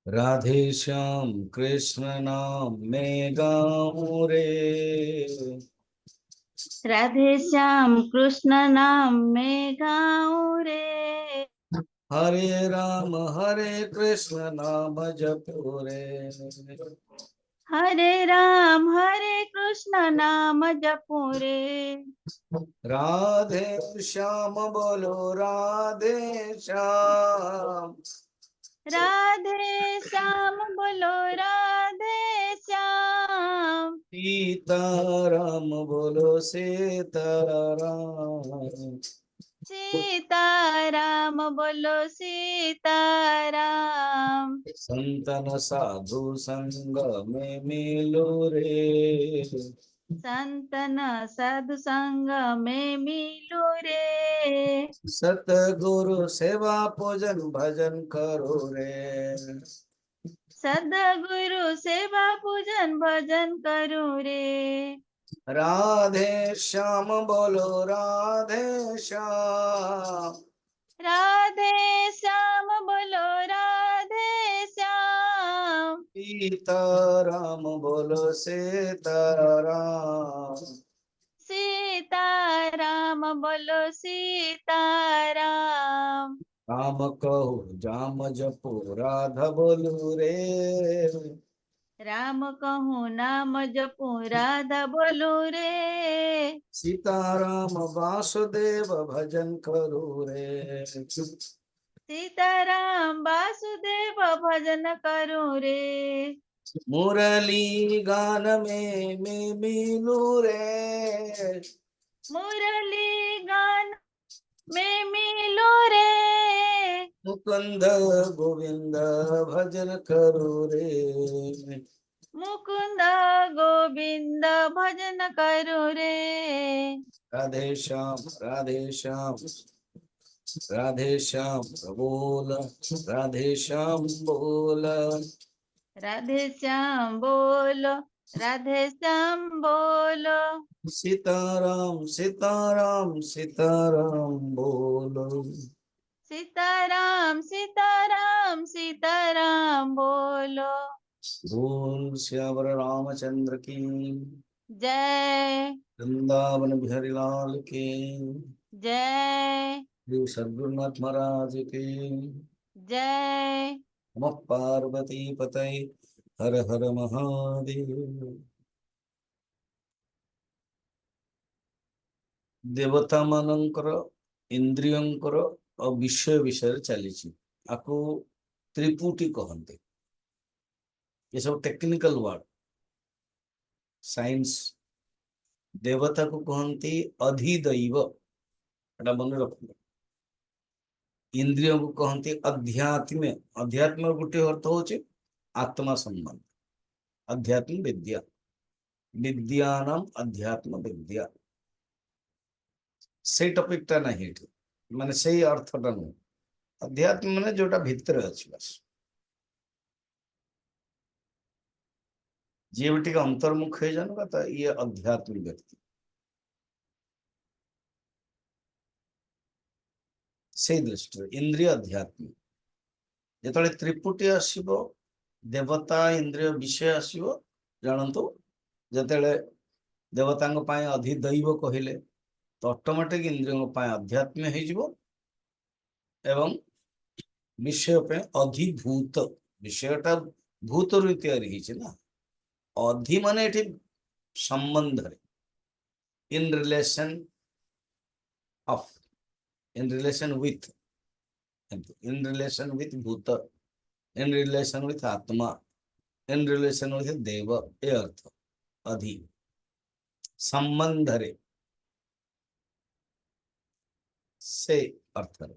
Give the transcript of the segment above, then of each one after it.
राधे श्याम कृष्ण नाम में गाऊं रे। राधे श्याम कृष्ण नाम में गाऊं रे। हरे कृष्ण नाम जपो रे। हरे कृष्ण नाम जपो रे। राधे श्याम बोलो राधे श्याम। राधे श्याम बोलो राधे श्याम। सीताराम बोलो सीताराम। सीताराम बोलो सीताराम। संतन साधु संग में मिलो रे। संतन साधु संग में मिलो रे। सतगुरु सेवा पूजन भजन करो रे। सदगुरु सेवा पूजन भजन करो रे। राधे श्याम बोलो राधे श्याम। राधे श्याम बोलो राधे श्याम। सीताराम बोलो सीताराम। सीताराम बोलो सीताराम। राम कहो जाम जपो राधा बोलू रे। राम कहूँ नाम जपू राधा बोलो रे। सीताराम वासुदेव भजन करो रे। सीताराम वासुदेव भजन करो रे। मुरली गान में मैं मिलू रे। मुरली गान में मिलो रे। मुकुंद गोविंद भजन करो रे। मुकुंद गोविंद भजन करो रे। राधे श्याम राधे श्याम। राधे श्याम बोल। राधे श्याम बोल। राधे श्याम बोलो। राधे श्याम बोलो। सीताराम सीताराम सीताराम बोलो। सीताराम सीताराम सीताराम बोलो। बोल श्यावर रामचंद्र की। जय वृंदावन बिहारी लाल की। जय श्री सद्गुरुनाथ महाराज की। जय। नमः पार्वती पतये। हर हर महादेव। देवता मानकर इंद्रियंकर और विषय विषय चली आपको त्रिपुटी कहते। ये सब टेक्निकल वर्ड साइंस। देवता को कहते अधिदैव एटा मन रख। इंद्रिय को कहते अध्यात्म। अध्यात्म गोटे अर्थ होचे आत्मा संबंध। अध्यात्म विद्या विद्यानाम अध्यात्म विद्या से टॉपिकटा नहीं माने से अर्थटा नुह। अध्यात्म माने जोटा भितर अच्छी बस जी भी टे अंतर्मुख हो जाना तो ये अध्यात्म व्यक्ति से दृष्टि इंद्रिय अध्यात्म जो त्रिपुटी आसो देवता इंद्रिय विषय आसो जानतु जिते देवता अधिदैव कहले तो ऑटोमेटिक इंद्रियों अध्यात्म हो एवं विषय पे अधिभूत विषयटा भूत रु तैयारी ना। अधि माने संबंध in relation of in relation with in relation with भूत इन रिलेशन विथ आत्मा इन रिलेशन विथ देव ये अर्थ अधि संबंध रे से अर्थ रे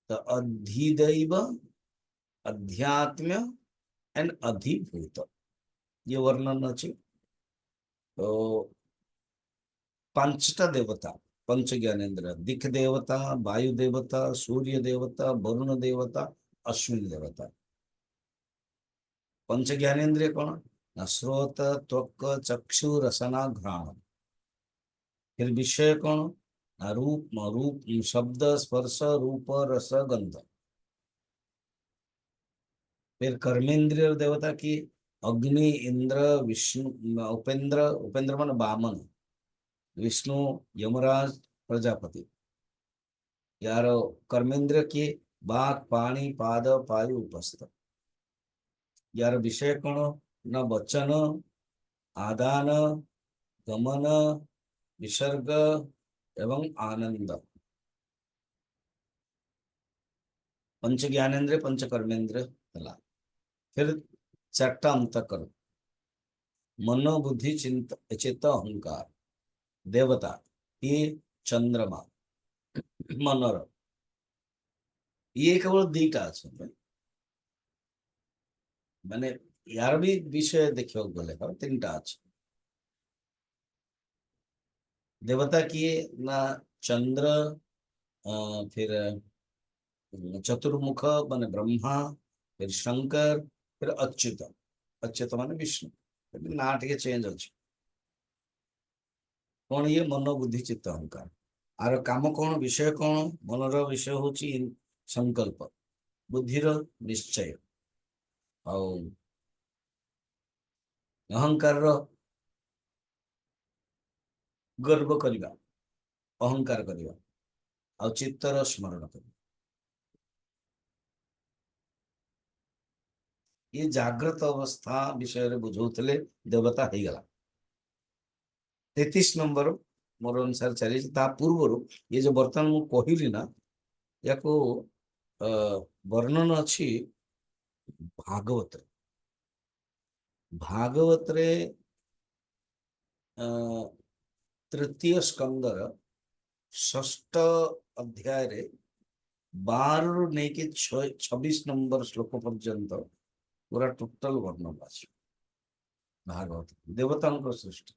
तो अधिदैव अध्यात्म एंड अधिभूत ये वर्णन अच्छी। तो पांचटा देवता पंच ज्ञानेन्द्र दिख देवता वायु देवता सूर्य देवता वरुण देवता अश्विनी देवता। पंच ज्ञानेन्द्रिय कौन ना श्रोत त्वक चक्षु रसना घ्राण। फिर विषय कौन ना रूप रूप शब्द स्पर्श रूप रस गंध। फिर कर्मेंद्रिय देवता की अग्नि, इंद्र, विष्णु, उपेंद्र, उपेंद्र मान वामन, विष्णु, यमराज, प्रजापति। यार कर्मेंद्र की बाक, पाणी, पाद, पायु, उपस्थ। यार विषय कौन न वचन, आदान, गमन, विसर्ग एवं आनंद। पंच ज्ञानेन्द्र, पंच कर्मेंद्र हला। फिर चारटा अंतःकरण, मनो, बुद्धि, चित्त, अहंकार। देवता ये चंद्रमा, मनर, ये केवल दीटा अच्छे माने यार भी विषय देखियो गले हम तीन टा अच्छे। देवता किए ना चंद्र, फिर चतुर्मुख माने ब्रह्मा, फिर शंकर, फिर अच्युत। अच्युत माने विष्णु। ना टे चेंज अच्छे कौन ये मन, बुद्धि, चित्त, अहंकार। आर काम कौन, विषय कौन, मनर विषय होची संकल्प, बुद्धिर निश्चय, और अहंकार गर्व करवा, अहंकार करवा, और चित्तर स्मरण करवा। ये जागृत अवस्था विषय बुझाऊले देवता हो गला। 33 नंबर मोर अनुसार चली पूर्व ये जो बर्तमान मु कहली ना या वर्णन अच्छी भागवत। भागवत रे तृतीय स्कंदर षष्ठ अध्याय रे 12 रु नहीं 26 नंबर श्लोक पर्यंत पूरा टोटल वर्णन अच्छे भागवत देवता सृष्टि।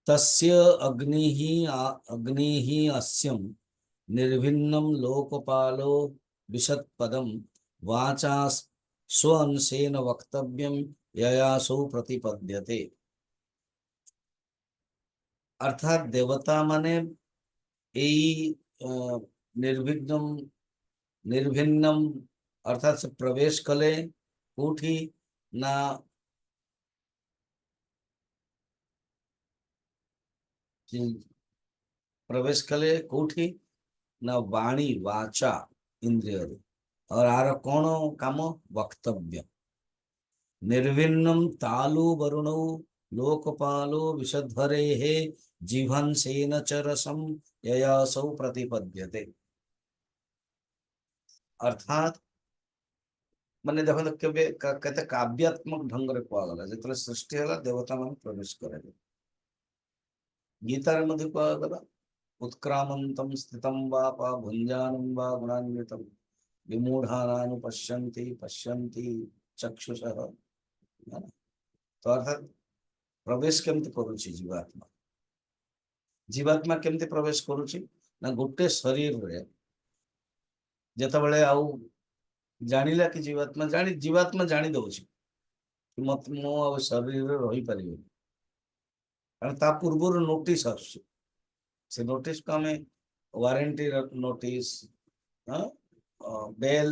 तस्य अग्निः अस्यं निर्भिन्नं लोकपालो विशत्पदं वाचा स्वंशेन वक्तव्यं ययासौ प्रतिपद्यते। अर्थात देवता माने निर्विघ्नम निर्भिन्नम अर्थात से प्रवेश कले कौठी ना प्रवेश कले कौठी ना वाणी वाचा इंद्रिय और आर कौन काम वक्तव्य निर्भिन्नम तालु वरुणौ लोकपालो विषध्वरे जीवंसेन च रसम ययासौ प्रतिपद्यते। अर्थात माने देखो तो केबे कहते काव्यात्मक ढंग रे कहगला जेतले सृष्टि होला देवता मान प्रवेश करे। गीता रे मध्ये कहगला उत्क्रामंतम स्थितम वापा भुंजानं वा गुणान्वितम विमूढ़ानानु पश्यन्ति पश्यन्ति चक्षुषः। तो अर्थात प्रवेश केमती करुछि जीवात्मा। जीवात्मा केमती प्रवेश करुछि ना गोटे शरीर रे जेतबेले आउ जानिला कि जीवात्मा जानी दउछि कि मत मो आ शरीर रे रही परिबे कारण ता पूर्व नोटिस आछि। से नोटिस को हमें warranty notice, bail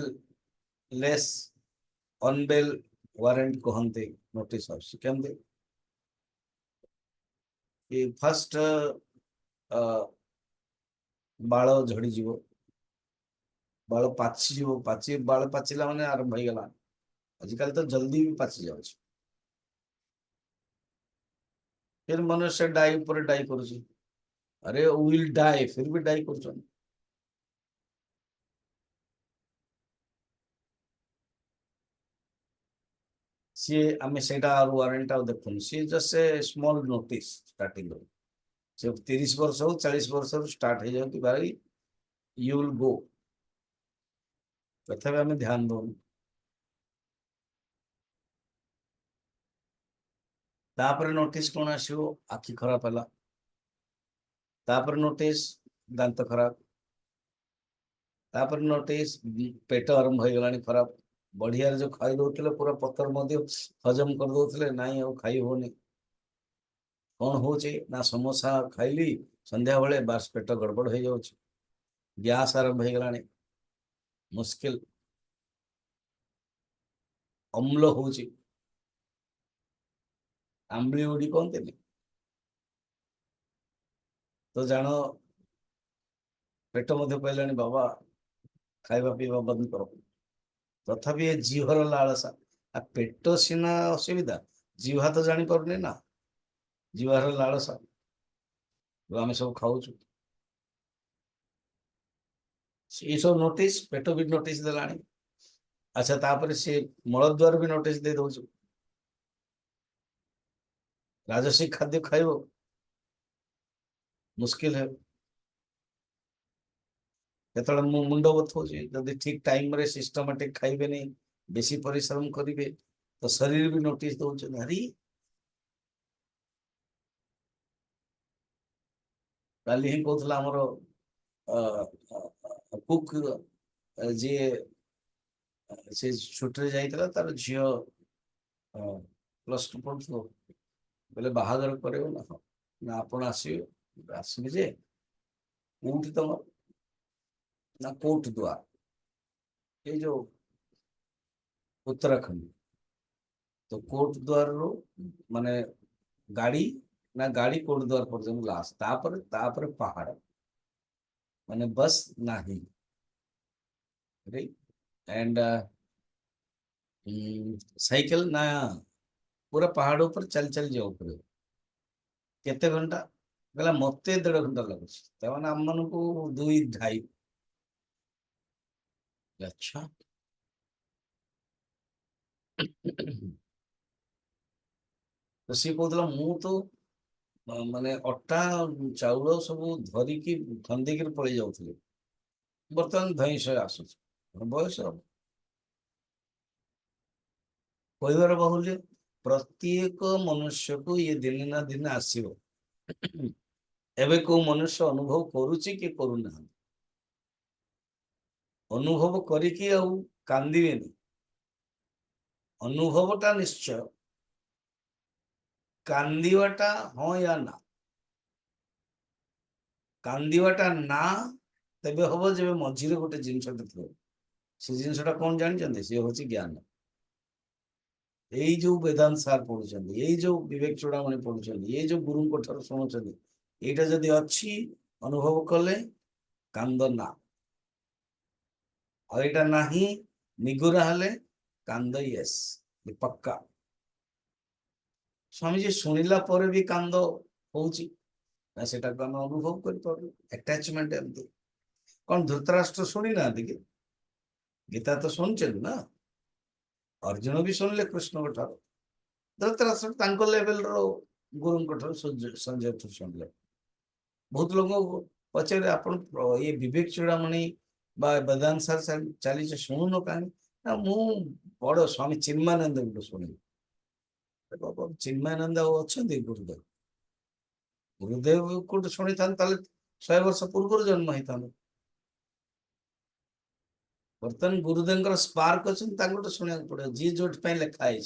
less unbail warrant कहते नोटिस आछि केमते कि फर्स्ट बाल झड़ी जीव, बाल पाची जीव, पाची बाल पाचिला माने आरंभ हो गला। आजिकल तो जल्दी भी पाची जाउछ। फिर मनुष्य डाई पर डाई करुछि, अरे विल डाई फिर भी डाई करछन। सी आमे सेटा वारंट आ देखुन सी just a small notice starting से 30 वर्ष हो 40 वर्ष स्टार्ट हो जाए कि भाई यू विल गो तथा आम ध्यान दौन। तापर नोटिस कौन आसो आखि खराब है, तापर नोटिस दांत खराब, तापर नोटिस पेट आरंभ हो गला खराब। बढ़िया जो खाई दौले पूरा पत्थर हजम कर दौले ना खाई होनी। कौन हो ना समोसा खाइली संध्या बेले बास पेट गड़बड़ हो जाऊँ, गैस आरंभ हो गला मुश्किल। ଅମ୍ଳ ହଉଛି, ଆମ୍ବଳି ଉଡି କହନ୍ତିନି। ତ ଜାଣ ପେଟ ମଧ୍ୟ କହିଲାଣି ବାବା ଖାଇବା ପିଇବା ବନ୍ଦ କର, ତଥାପି ଏ ଜିଭର ଲାଳସା। ଆଉ ପେଟ ସିନା ଅସୁବିଧା, ଜିଭା ତ ଜାଣିପାରୁନି ନା ଜିଭାର ଲାଳସା, ଆମେ ସବୁ ଖାଉଛୁ। ଏସବୁ ନୋଟିସ ପେଟ ବି ନୋଟିସ ଦେଲାଣି। ଆଚ୍ଛା, ତାପରେ ସେ ମଳଦ୍ୱାର ବି ନୋଟିସ ଦେଇ ଦଉଛି, ରାଜସିକ ଖାଦ୍ୟ ଖାଇବ ମୁସ୍କିଲ ହେବ। ଯେତେବେଳେ ମୁଁ ମୁଣ୍ଡ ବଥଉଛି, ଯଦି ଠିକ ଟାଇମରେ ସିଷ୍ଟମାଟିକ ଖାଇବେନି, ବେଶୀ ପରିଶ୍ରମ କରିବେ, ତ ଶରୀର ବି ନୋଟିସ ଦଉଛନ୍ତି ଆରେ କାଲି ହିଁ କହୁଥିଲା ଆମର କୁକ୍ ଯିଏ ସେ ଛୁଟିରେ ଯାଇଥିଲା, ତାର ଝିଅ +2 ପଢୁଥିବ, ବୋଲେ ବାହାଘର କରିବ ନା? ହଁ ନା, ଆପଣ ଆସିବେ? ଆସିବି ଯେ କୋଉଠି ତମର? ନା କୋଟ ଦ୍ୱାର, ଏଇ ଯୋଉ ଉତ୍ତରାଖଣ୍ଡ। ତ କୋଟ ଦ୍ୱାରରୁ ମାନେ ଗାଡି, ନା ଗାଡି କୋଟ ଦ୍ୱାର ପର୍ଯ୍ୟନ୍ତ ଲାଷ୍ଟ, ତାପରେ ପାହାଡ, ମାନେ ବସ୍ ନାହିଁ। एंड साइकिल ना, पूरा पहाड़ ऊपर चल चल जाओ पड़े। केते घंटा? कहला मते 1.5 घंटा लगुच, तमाने हम मन को 2-2.5। अच्छा तो सी कहला मु तो माने अट्टा चाउल सब धरिकी खंदिकी पड़े जाऊे, बर्तमान धई सहे आसुच बयस कहबार बाहुल्य। प्रत्येक मनुष्य को ये दिन ना दिन आसीबो। एबे को मनुष्य अनुभव करुची कि करूना? अनुभव करिकी आउ कांदिबेनी, अनुभवटा निश्चय, कांदिवाटा हाँ या ना। कांदिवाटा ना तेबे हबो जेबे मझिरे गोटे जिनसटा थो, से जिनसटा कौन जानिचंदी? से होची ज्ञान। यही जो वेदांत सार पढ़ुचंदी, यही जो विवेक चूड़ामणि पढ़ुचंदी, यही जो गुरु ठार शुणुचंदी, एटा जदि अच्छी अनुभव कले कांद ना, और एटा नाही निगुरा हले कांद यस, ये पक्का। स्वामी जी शुणिला पर भी कांद होउची ना, सेटा को हम अनुभव कर पारू। अटैचमेंट एमती कौन धृतराष्ट्र शुणी ना कि गीता तो शुणचंदी ना, अर्जुन भी शुणिले कृष्ण ठार, धृतराष्ट्र तांको लेवल रो गुरु ठार संजय ठू शुणिले। बहुत लोग पचारे आपण ये विवेक चूड़ामणि बा वेदांत सार चली शुणुन कहीं ना, मु बड़ स्वामी चिन्मानंद गुरु शुणी। चिन्मानंद अच्छा गुरुदेव, गुरुदेव को शुणी था 100 वर्ष पूर्व जन्म होता। बर्तमान गुरुदेव स्पार्क अच्छे शुणा पड़े, जी जो लिखाई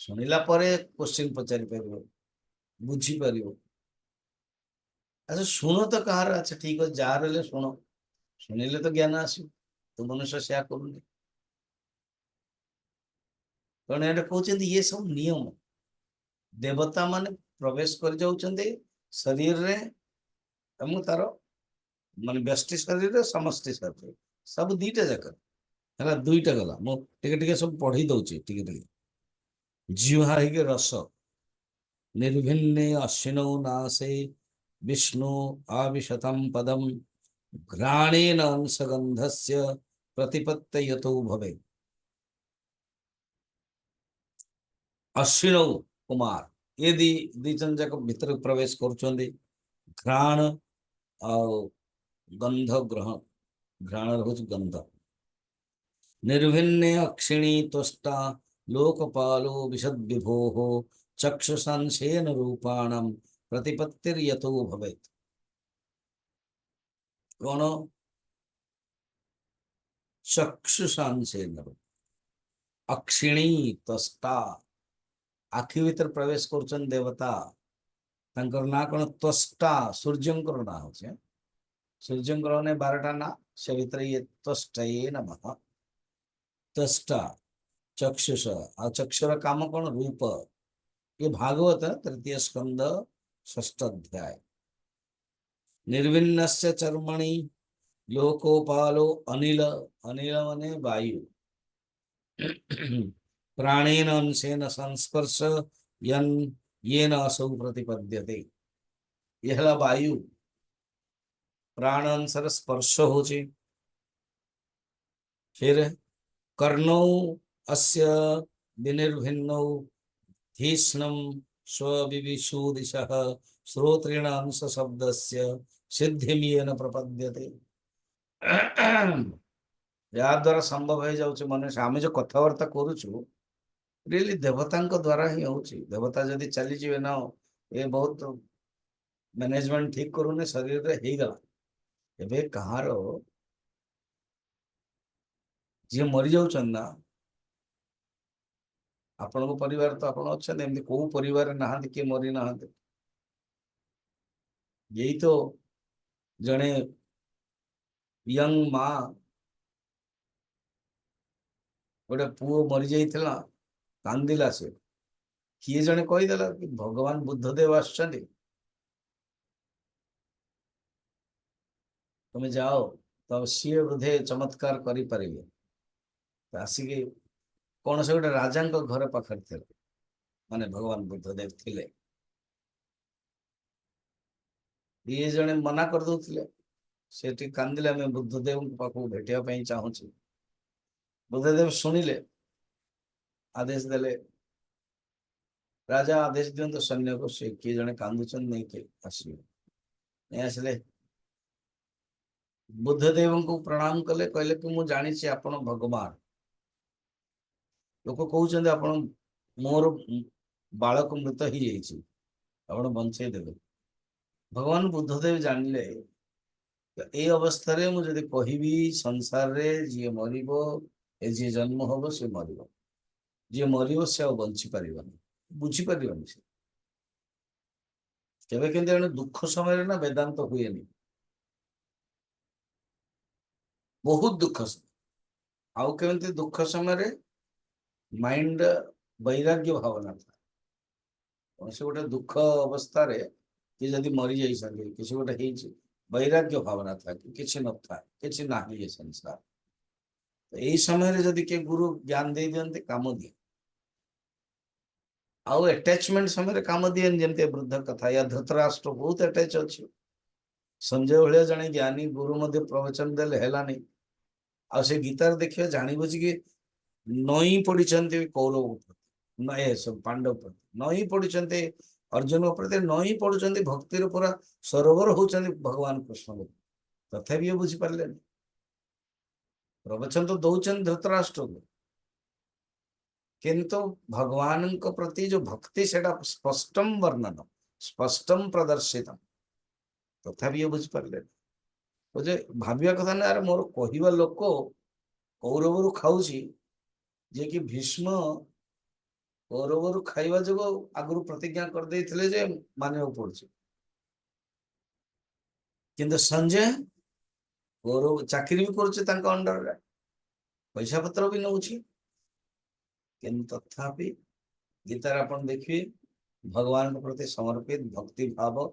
शुणिला क्वेश्चन पचारि पार, बुझीपर। अच्छा शुण तो कहार, अच्छा ठीक है जार शुण, शुणिले तो ज्ञान आस, तो मनुष्य से करूनी। तेणु ये कहते ये सब नियम देवता माने प्रवेश कर जाउछन्ते शरीर रे, तार मान व्यष्टि शरीर समष्टि शरीर सब दीटा जाक है, दुईटा गला। मु टिके सब पढ़ी दउची टिके। जिह्वा के रस निर्भिन्ने अश्विनौ नासे विष्णु आविशतम पदम घ्राणेन अंशगंधस्य प्रतिपत्तयतो भवे। अश्विनौ कुमार ये दीजन जाक भीतर प्रवेश करुछन्ती, घ्राण और गंध ग्रहण, घ्राण रोज गंध। निर्भिन्ने अक्षिणी त्वष्टा लोकपालो विशद विभो चक्षुषांशेन रूपाणम प्रतिपत्तिर्यतो भवेत्। कौन? चक्षुषांशेन, अक्षिणी त्वष्टा आखि भीतर प्रवेश कर देवता, तांकर ना कौन? त्वष्टा, सूर्यंकर ना होचे, सूर्यंकर ने 12टा ना, से भीतर ये त्वष्टये नमः। तष्टा चक्षुष आ चक्षुर काम कौन रूप ये भागवत तृतीय स्कंद षष्ठ अध्याय निर्विन्नस्य चर्मणि लोकोपालो अनिल अनिल मने वायु प्राणेन अंशेन संस्पर्श यन येन असौ प्रतिपद्यते यह वायु प्राण अंशर स्पर्श होचे फिर कर्णौ अस्य विनिर्भिन्नौ धीष्णं स्वविविशु दिशः श्रोत्रेण अंश शब्दस्य सिद्धिं येन प्रपद्यते या द्वारा संभव हो जाउचे मनुष्य आमे जो कथावार्ता करूछु रियली देवतांक द्वारा ही होची देवता जदि चली जीवे ना ये बहुत मैनेजमेंट ठीक करूने शरीर रे ही गला एबे कहारो जे मरि जाउछन ना आपण को परिवार तो आपण अच्छे एमती को परिवार नहांती किए मरी नहांती यही तो जने यंग माँ गोटे पुओ मरी जाइथिला कांदिला से किए जने कहीदेला कि भगवान बुद्धदेव आछंती तुम जाओ तो सी बोधे चमत्कार करि परिबे आसिके कौन से गोटे राजा घर पाखर थे माने भगवान बुद्धदेव थिले ये जने मना कर दउथिले सेठी कांदिले मैं बुद्धदेव पाखु भेटिया पई चाहूची बुद्धदेव सुनिले आदेश देले राजा आदेश दियंतु सैन्य को से किए जने कांदुचन नहीं के आसिबे नहीं आसिले बुद्धदेव को प्रणाम कले कहले कि मु जानी छी आपण भगवान लोक कहउछन आपण मोर बालक मृत ही जाइछि आपण बंचै देबे भगवान बुद्धदेव जानले ए अवस्था रे मु जदि कहिबी संसार रे जे मरिबो ए जे जन्म होबो से मरिबो जे मरिबो से बंची परिबनी बुझी परिबनी से केबे केंते दुख समय रे ना वेदांत हुएनी बहुत दुख आउ केमती दुख समय रे माइंड वैराग्य भावना था कौन से गोटे दुख अवस्था रे कि जदि मरी जाई संगे किसी गोटे हेछि वैराग्य भावना था कि किछि न था किछि नाही ये संसार तो एई समय रे जदि के गुरु ज्ञान दे दियंते काम दिए आउ अटैचमेंट समय रे काम दियन जेमते वृद्ध कथा या धृतराष्ट्र बहुत अटैच अछि संजय भलिया जने ज्ञानी गुरु मध्ये प्रवचन देले हेलानी आ से गीतार देखियो जानि बुझी कि नई पड़िछन्ते कौरव प्रति नए सब पांडव प्रति नई पड़िछन्ते अर्जुन प्रति नई पड़ुछन्ते भक्तिर पूरा सरोवर होछन्ते भगवान कृष्ण तथापि ये बुझी पारले प्रवचन तो दौचन धृतराष्ट्र को किंतु भगवान को प्रति जो भक्ति सेटा स्पष्टम वर्णन स्पष्टम प्रदर्शितम तथापि ये बुझी पारले बुझे भाविया कथा ना यार मोर कहिबा लोक कौरव खाऊची जे कि भीष्म कौरव खाइबा जो आगु प्रतिज्ञा कर देथिले जे मानियो पड़छ किंतु संजय कौरव चाकरी भी करछ तांका अंडर रे पैसा पत्र भी नउछि किंतु तथापि गीतार आपण देखिए भगवान प्रति समर्पित भक्ति भाव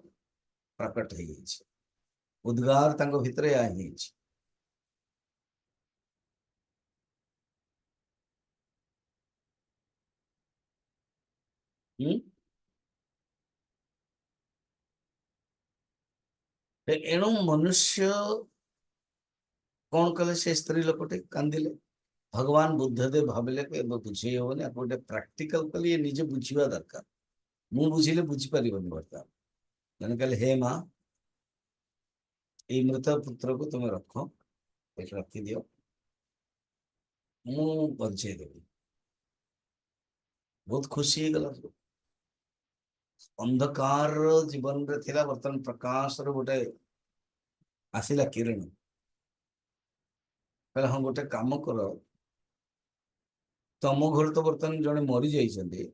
प्रकट हो जाइए उद्गार तांको भितरे आ जाइए एणु मनुष्य कौन कले से स्त्री लोकटे कांदिले भगवान बुद्धदेव भाविले कि बुझे होनी गोटे प्राक्टिकल कले ये निजे बुझा दरकार मु बुझिले बुझी पारिबनी बर्तमान मैंने कहले हे माँ ये मृत पुत्र को तुम रख रखी दियो मु बंचे देवी बहुत खुशी गला अंधकार जीवन रे थिला बर्तमान प्रकाश रो गोटे आसिला किरण कहले हाँ गोटे काम कर तम घर तो बर्तमान जड़े मरी जाइछन्ते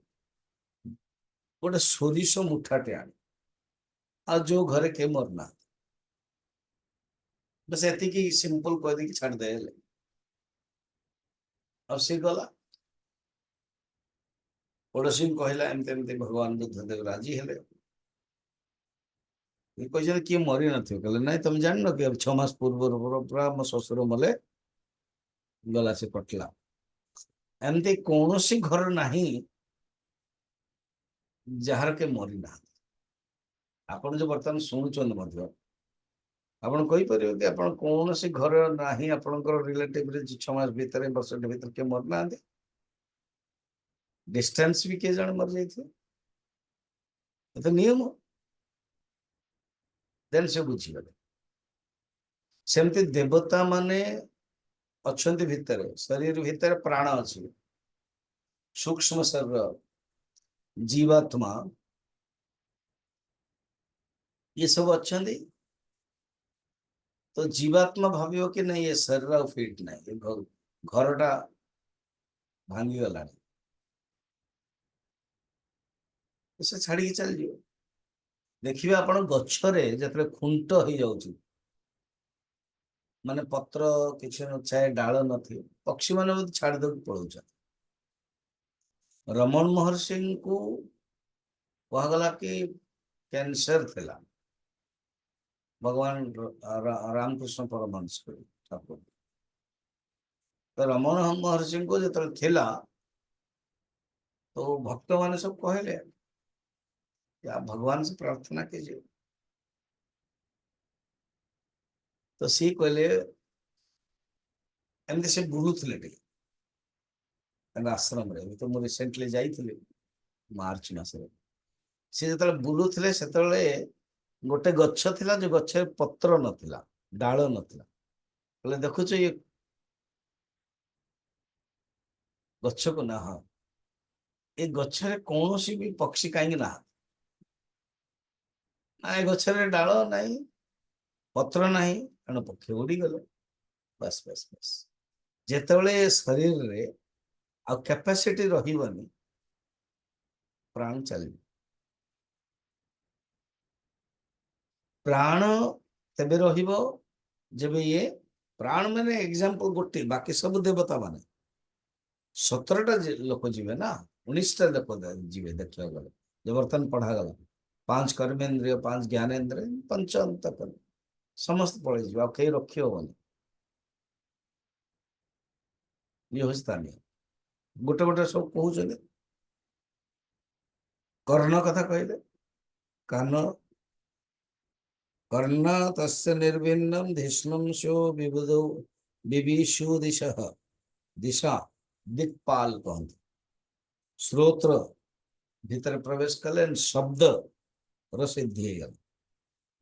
गोटे सोरिष मुठाटे आने आ जो घरे के मरना बस एति की सिंपल कह दे छाड़ दे अब सी गला पड़ोसी कहला एमती एमती भगवान बुद्धदेव राजी हेले कहते किए मरी न कहले ना तुम जान कि अब 6 मास पूर्व पूरा मो शशुर मले गला से कटला एमती कौन सी घर नहीं जार के मरी ना आपण जो बर्तमान शुणुचन आपण कहीपर कि आप कौन सी घर नहीं आपंकर रिलेटिव 6 मास भितर वर्ष भर किए मर ना डिस्टेंस भी किए जन मर जाइए तो नियम देन से बुझीगले सेमती देवता माने अच्छे भितर शरीर भितर प्राण अच्छी सूक्ष्म शरीर जीवात्मा ये सब अच्छा तो जीवात्मा भावियो कि नहीं ये शरीर फिट नहीं ये घरटा भांगी गला से छाड़ी चल जाओ देखिए आप गच्छरे जिते खुंट हो जाऊँ माने पत्र किसी नए डाल न पक्षी मैंने छाड़ी दे पड़ोचा रमण महर्षि को कहगला कि कैंसर थिला भगवान रामकृष्ण परमहंस ठाकुर तो रमण महर्षि को जो थिला तो भक्त माने सब कहले कि आप भगवान से प्रार्थना कीजिए तो सी कहले एमती से बुलूले आश्रम रे तो मुझे रिसेंटली जाइए मार्च मस सी जो बुलूले से गोटे गछ थिला जो गछ पत्र नथिला डाल नथिला बोले देखुच ये गछ को ना हाँ ये गछरे कौन सी भी पक्षी कहीं ना ये गछरे डाल नहीं पत्र नहीं तेणु पक्षी उड़ी गले बस बस बस जेतबले शरीर रे आ कैपेसिटी रहिबनी प्राण चल प्राण तेबे रहिबो जेबे ये प्राण माने एग्जांपल गोटे बाकी सब देवता माने 17टा लोक जीवे ना 19टा लोक जीवे देखा गले जो बर्तमान पढ़ा गला 5 कर्मेंद्रिय 5 ज्ञानेन्द्रिय 5 अंतकरण समस्त पड़े जी कहीं रखी हेनी ये हूँ स्थानीय गोटे गोटे सब कहते कर्ण कथा कहले कान कर्ण तस्य निर्भिन्नम धिष्णम शो विबुधौ विभीषु दिशा दिक्पाल कहते श्रोत्र भीतर प्रवेश कले शब्द रसिद्धि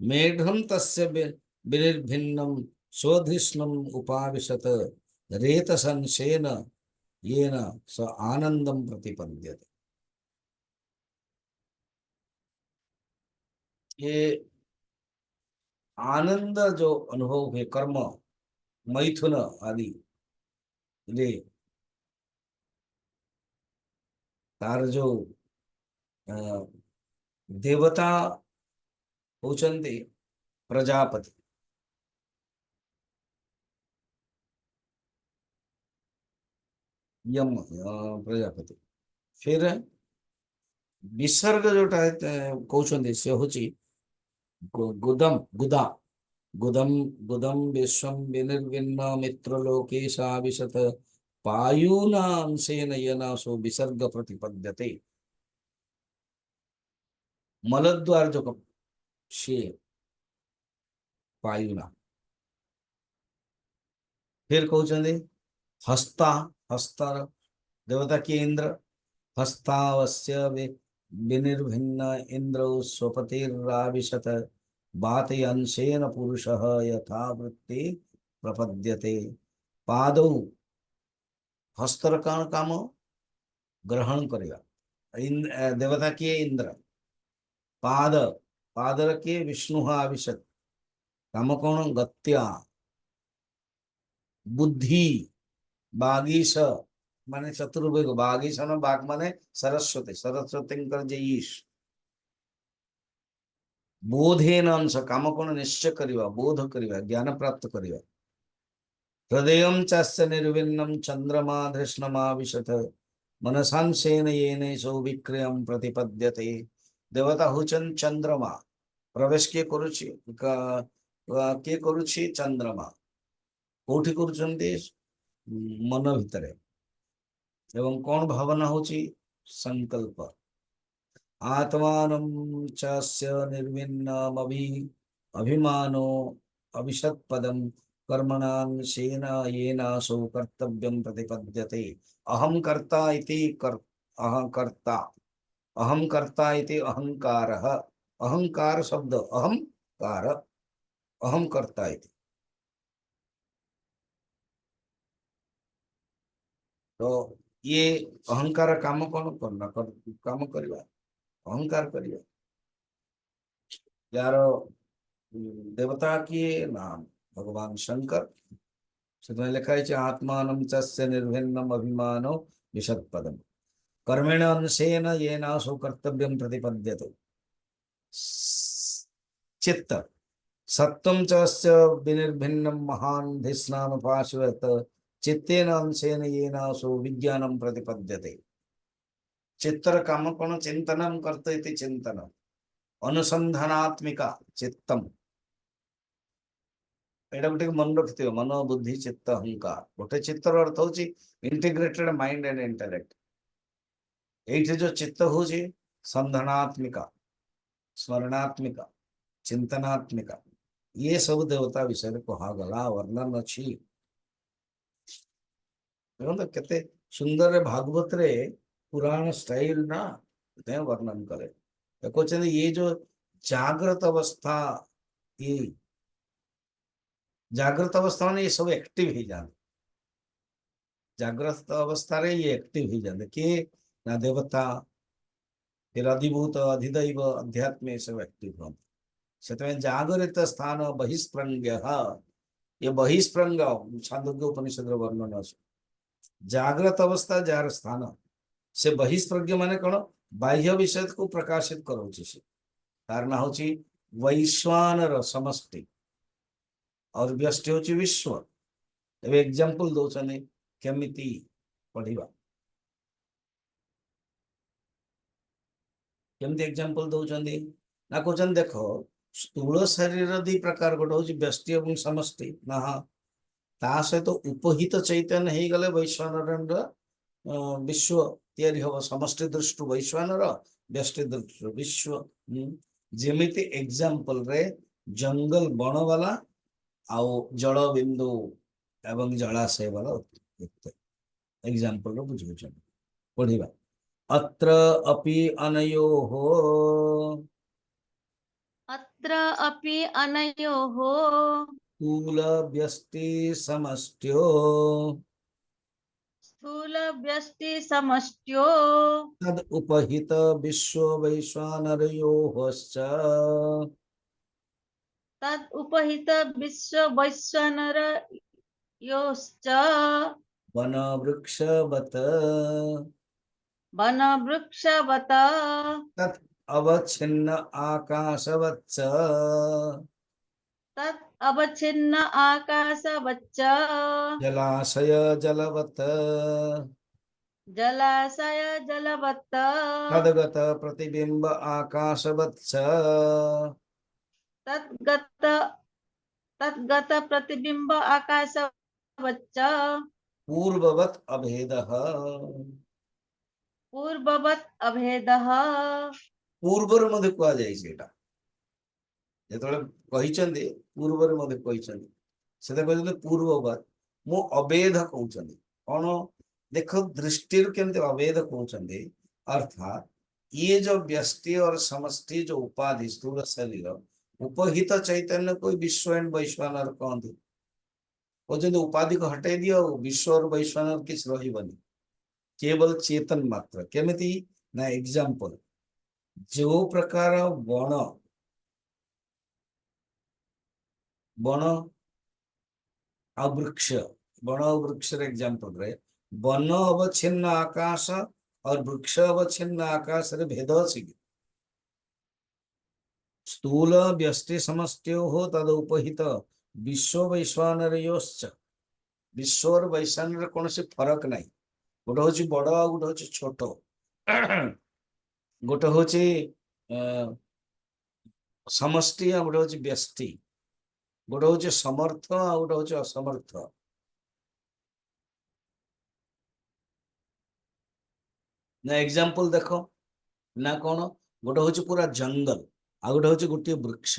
मेघम तस्य विनिर्भिन्नम स्वधिष्णम उपाविशत रेत संशेन येन स आनंदम प्रतिपद्यते ये आनंद जो अनुभव है कर्म मैथुन आदि रे तार जो देवता होचंती प्रजापति यम प्रजापति फिर विसर्ग जोटा कहते से हूँ गुदम गुदा गुदम गुदम विश्व विनिर्विन्न मित्रलोकेशा विशत पायूना अंशेन येन सो विसर्ग प्रतिपद्यते मलद्वार जो से पायूना फिर कहते हस्ता हस्तर देवता किए इंद्र हस्तावस्य विनिर्भिन्न इंद्र स्वपतिराविशत बातयंशेन पुरुषः यथा वृत्ति प्रपद्यते पादौ हस्तर काम ग्रहण करेगा देवता किए इंद्र पाद पादर किए विष्णु आविशत काम कौन गत्या बुद्धि बागीश माने चतुर्वेग बागीश बाघ माने सरस्वती सरस्वती ईश बोधेन अंश काम कौन निश्चय करवा बोध करवा ज्ञान प्राप्त करवा हृदयं चास्य निर्विन्नं चंद्रमा धृष्णमा विशत मनसांशेन येनेषु विक्रियं प्रतिपद्यते। देवता होचन चंद्रमा, प्रवेश किए करुछि किए करुछि चंद्रमा, कोठी करुछन्ति मन भितरे, एवं कौन भावना होची संकल्प। आत्मानं चास्य निर्विन्नमभि अभिमानो अभिषत्पदं कर्मणां शेन येनासो कर्तव्यं प्रतिपद्यते। अहं कर्ता इति अहं कर्ता इति अहंकारः, अहंकार शब्द अहंकार, अहम कर्ता इति। तो ये अहंकार काम कौन करना काम करवा, अहंकार करिया। यार देवता किए नाम भगवान शंकर, से लिखा है आत्मानं चस्य निर्भिन्नम अभिमानो विशत्पदम कर्मेण अंशेन येनासो कर्तव्यं प्रतिपद्यते। चित्त सत्वं चस्य विनिर्भिन्नं महान् धिस्नाम पाशवत चित्तेन अंशेन येनासो विज्ञानं प्रतिपद्यते। चित्तर काम कौन चिंतनम करते इति चिंतन अनुसंधानात्मिका चित्तम, एटा गोटे मन रखिथिबो, मन बुद्धि चित्त अहंकार। गोटे चित्तर अर्थ होची इंटीग्रेटेड माइंड एंड इंटेलेक्ट। एठी जो चित्त होची संधानात्मिका, स्मरणात्मिका, चिंतनात्मिका, ये सब देवता विषय कहा गला वर्णन अछि। देखो केते सुंदर भागवत रे पुराण स्टाइल ना ते वर्णन करे। देखो ये जो जागृत अवस्था, ये जागृत अवस्था में ये सब एक्टिव ही जाते, जागृत अवस्था रे ये एक्टिव ही जाते कि ना देवता फिर अधिभूत अधिदैव अध्यात्म सब एक्टिव होते। से जागृत स्थान बहिस्प्रंग, ये बहिस्प्रंग छांदोग्य उपनिषद वर्णन अछि। जागृत अवस्था जार स्थान से बहिस्प्रज्ञ माने कौन बाह्य विषय को प्रकाशित करोछि से, तार ना होछि वैश्वानर समष्टि और व्यष्टि होछि विश्व। एबे एग्जांपल दोछने केमिति पढ़िबा, केमिति एग्जांपल दोछन्दी ना कोचन देखो स्थूल शरीर दी प्रकार गोटे होछि व्यष्टि एवं समष्टि ना, ता सहित उपहित चैतन्य हे गले वैश्वानर विश्व तैयारी हम समष्टि दृष्टि वैश्वानर, व्यष्टि दृष्टि विश्व। जेमिति एग्जांपल रे जंगल बण वाला आउ जल बिंदु एवं जलाशय वाला एग्जांपल रो बुझुछन पढ़िबा। अत्र अपि अनयोः, अत्र अपि अनयोः स्थूल व्यष्टि समष्ट्यो स्थूल व्यष्टि समष्ट्यो तद उपहित विश्व वैश्वानरयोश्च तद उपहित विश्व वैश्वानरयोश्च वन वृक्षवत वन वृक्षवत तत् अवच्छिन्न आकाशवच्च तत् अवच्छिन्न आकाशवच्च जलाशय जलवत् जलाशय जलवत् तद्गत प्रतिबिंब आकाशवच्च तद्गत तद्गत प्रतिबिंब आकाशवच्च पूर्ववत् अभेदः। पूर्ववत् अभेदः। पूर्वर मध्ये कुआ जाय सेटा जेतले कहिचंदी पूर्वर मध्ये कहिचंदी सेटा कहले पूर्ववत् मो अभेद कहउचंदी कोन देखो दृष्टि केमते अभेद कहउचंदी, अर्थात ये जो व्यष्टि और समष्टि जो उपाधि स्थूल शरीर उपहित चैतन्य को विश्व एंड वैश्वानर कहते। वो जो उपाधि को हटे दिया विश्व और वैश्वानर किस रहिबनी, केवल चेतन मात्र। केमिति ना एग्जांपल जो प्रकार वन वन आ वृक्ष, वन और वृक्ष एग्जांपल रे वन अवच्छिन्न आकाश और वृक्ष अवच्छिन्न आकाश रे भेद अछि। स्थूल व्यष्टि समष्ट्यो हो तद उपहित विश्व वैश्वानरयोश्च ବିଶ୍ୱର ବୈଷୟନରେ କୌଣସି ଫରକ ନାହିଁ। ଗୋଟେ ହଉଛି ବଡ ଆଉ ଗୋଟେ ହଉଛି ଛୋଟ। ଗୋଟେ ହଉଛି ସମଷ୍ଟି ଆଉ ଗୋଟେ ହଉଛି ବ୍ୟଷ୍ଟି। ଗୋଟେ ହଉଛି ସମର୍ଥ ଆଉ ଗୋଟେ ହଉଛି ଅସମର୍ଥ। ନା ଏକ୍ସାମ୍ପଲ ଦେଖ ନା କଣ, ଗୋଟେ ହଉଛି ପୁରା ଜଙ୍ଗଲ ଆଉ ଗୋଟେ ହଉଛି ଗୋଟିଏ ବୃକ୍ଷ।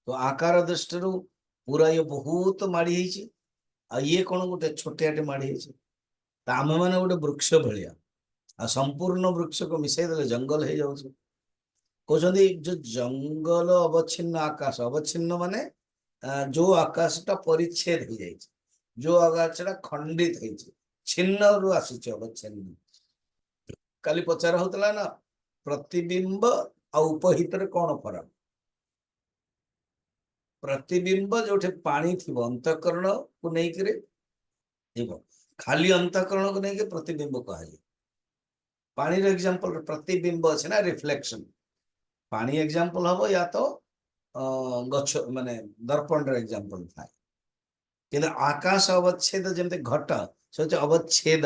ତ ଆକାର ଦୃଷ୍ଟିରୁ ପୁରା ଇଏ ବହୁତ ମାଡି ହେଇଛି, ଆଉ ଇଏ କଣ ଗୋଟେ ଛୋଟିଆଟେ ମାଡି ହେଇଛି। ତ ଆମେ ମାନେ ଗୋଟେ ବୃକ୍ଷ ଭଳିଆ, ଆଉ ସମ୍ପୂର୍ଣ୍ଣ ବୃକ୍ଷକୁ ମିଶେଇ ଦେଲେ ଜଙ୍ଗଲ ହେଇଯାଉଛି। କହୁଛନ୍ତି ଯୋଉ ଜଙ୍ଗଲ ଅବଚ୍ଛିନ୍ନ ଆକାଶ, ଅବଚ୍ଛିନ୍ନ ମାନେ ଯୋଉ ଆକାଶଟା ପରିଚ୍ଛେଦ ହେଇଯାଇଛି, ଯୋଉ ଆକାଶଟା ଖଣ୍ଡିତ ହେଇଛି, ଛିନ୍ନରୁ ଆସିଛି ଅବଚ୍ଛିନ୍ନ। କାଲି ପଚରା ହଉଥିଲା ନା ପ୍ରତିବିମ୍ବ ଆଉ ଉପହିତରେ କଣ ଫରକ। ପ୍ରତିବିମ୍ବ ଯୋଉଠି ପାଣି ଥିବ ଅନ୍ତଃକରଣକୁ ନେଇକିରି ଥିବ, ଖାଲି ଅନ୍ତଃକରଣକୁ ନେଇକି ପ୍ରତିବିମ୍ବ କୁହାଯାଏ। ପାଣିର ଏକ୍ସାମ୍ପଲ ପ୍ରତିବିମ୍ବ ଅଛି ନା ରିଫ୍ଲେକ୍ସନ। ପାଣି ଏକ୍ସାମ୍ପଲ ହବ ୟା ତ ଗଛ ମାନେ ଦର୍ପଣର ଏକ୍ସାମ୍ପଲ ଥାଏ। କିନ୍ତୁ ଆକାଶ ଅବଚ୍ଛେଦ ଯେମିତି ଘଟ, ସେ ହଉଛି ଅବଚ୍ଛେଦ।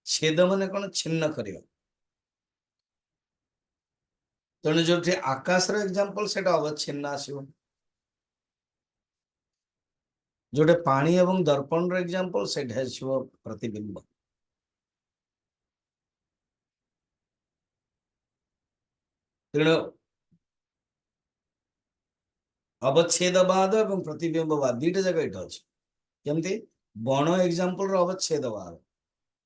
ଛେଦ ମାନେ କଣ, ଛିନ୍ନ କରିବା। ତେଣୁ ଯୋଉଠି ଆକାଶର ଏକ୍ସାମ୍ପଲ ସେଟା ଅବଚ୍ଛିନ୍ନ ଆସିବ। ଯୋଉଟା ପାଣି ଏବଂ ଦର୍ପଣର ଏକ୍ସାମ୍ପଲ ସେଇଟା ଆସିବ ପ୍ରତିବିମ୍ବ। ତେଣୁ ଅବଚ୍ଛେଦବାଦ ଏବଂ ପ୍ରତିବିମ୍ବବାଦ ଦିଟା ଯାକ ଏଇଟା ଅଛି। କେମିତି ବଣ ଏକ୍ସାମ୍ପଲର ଅବଚ୍ଛେଦବାଦ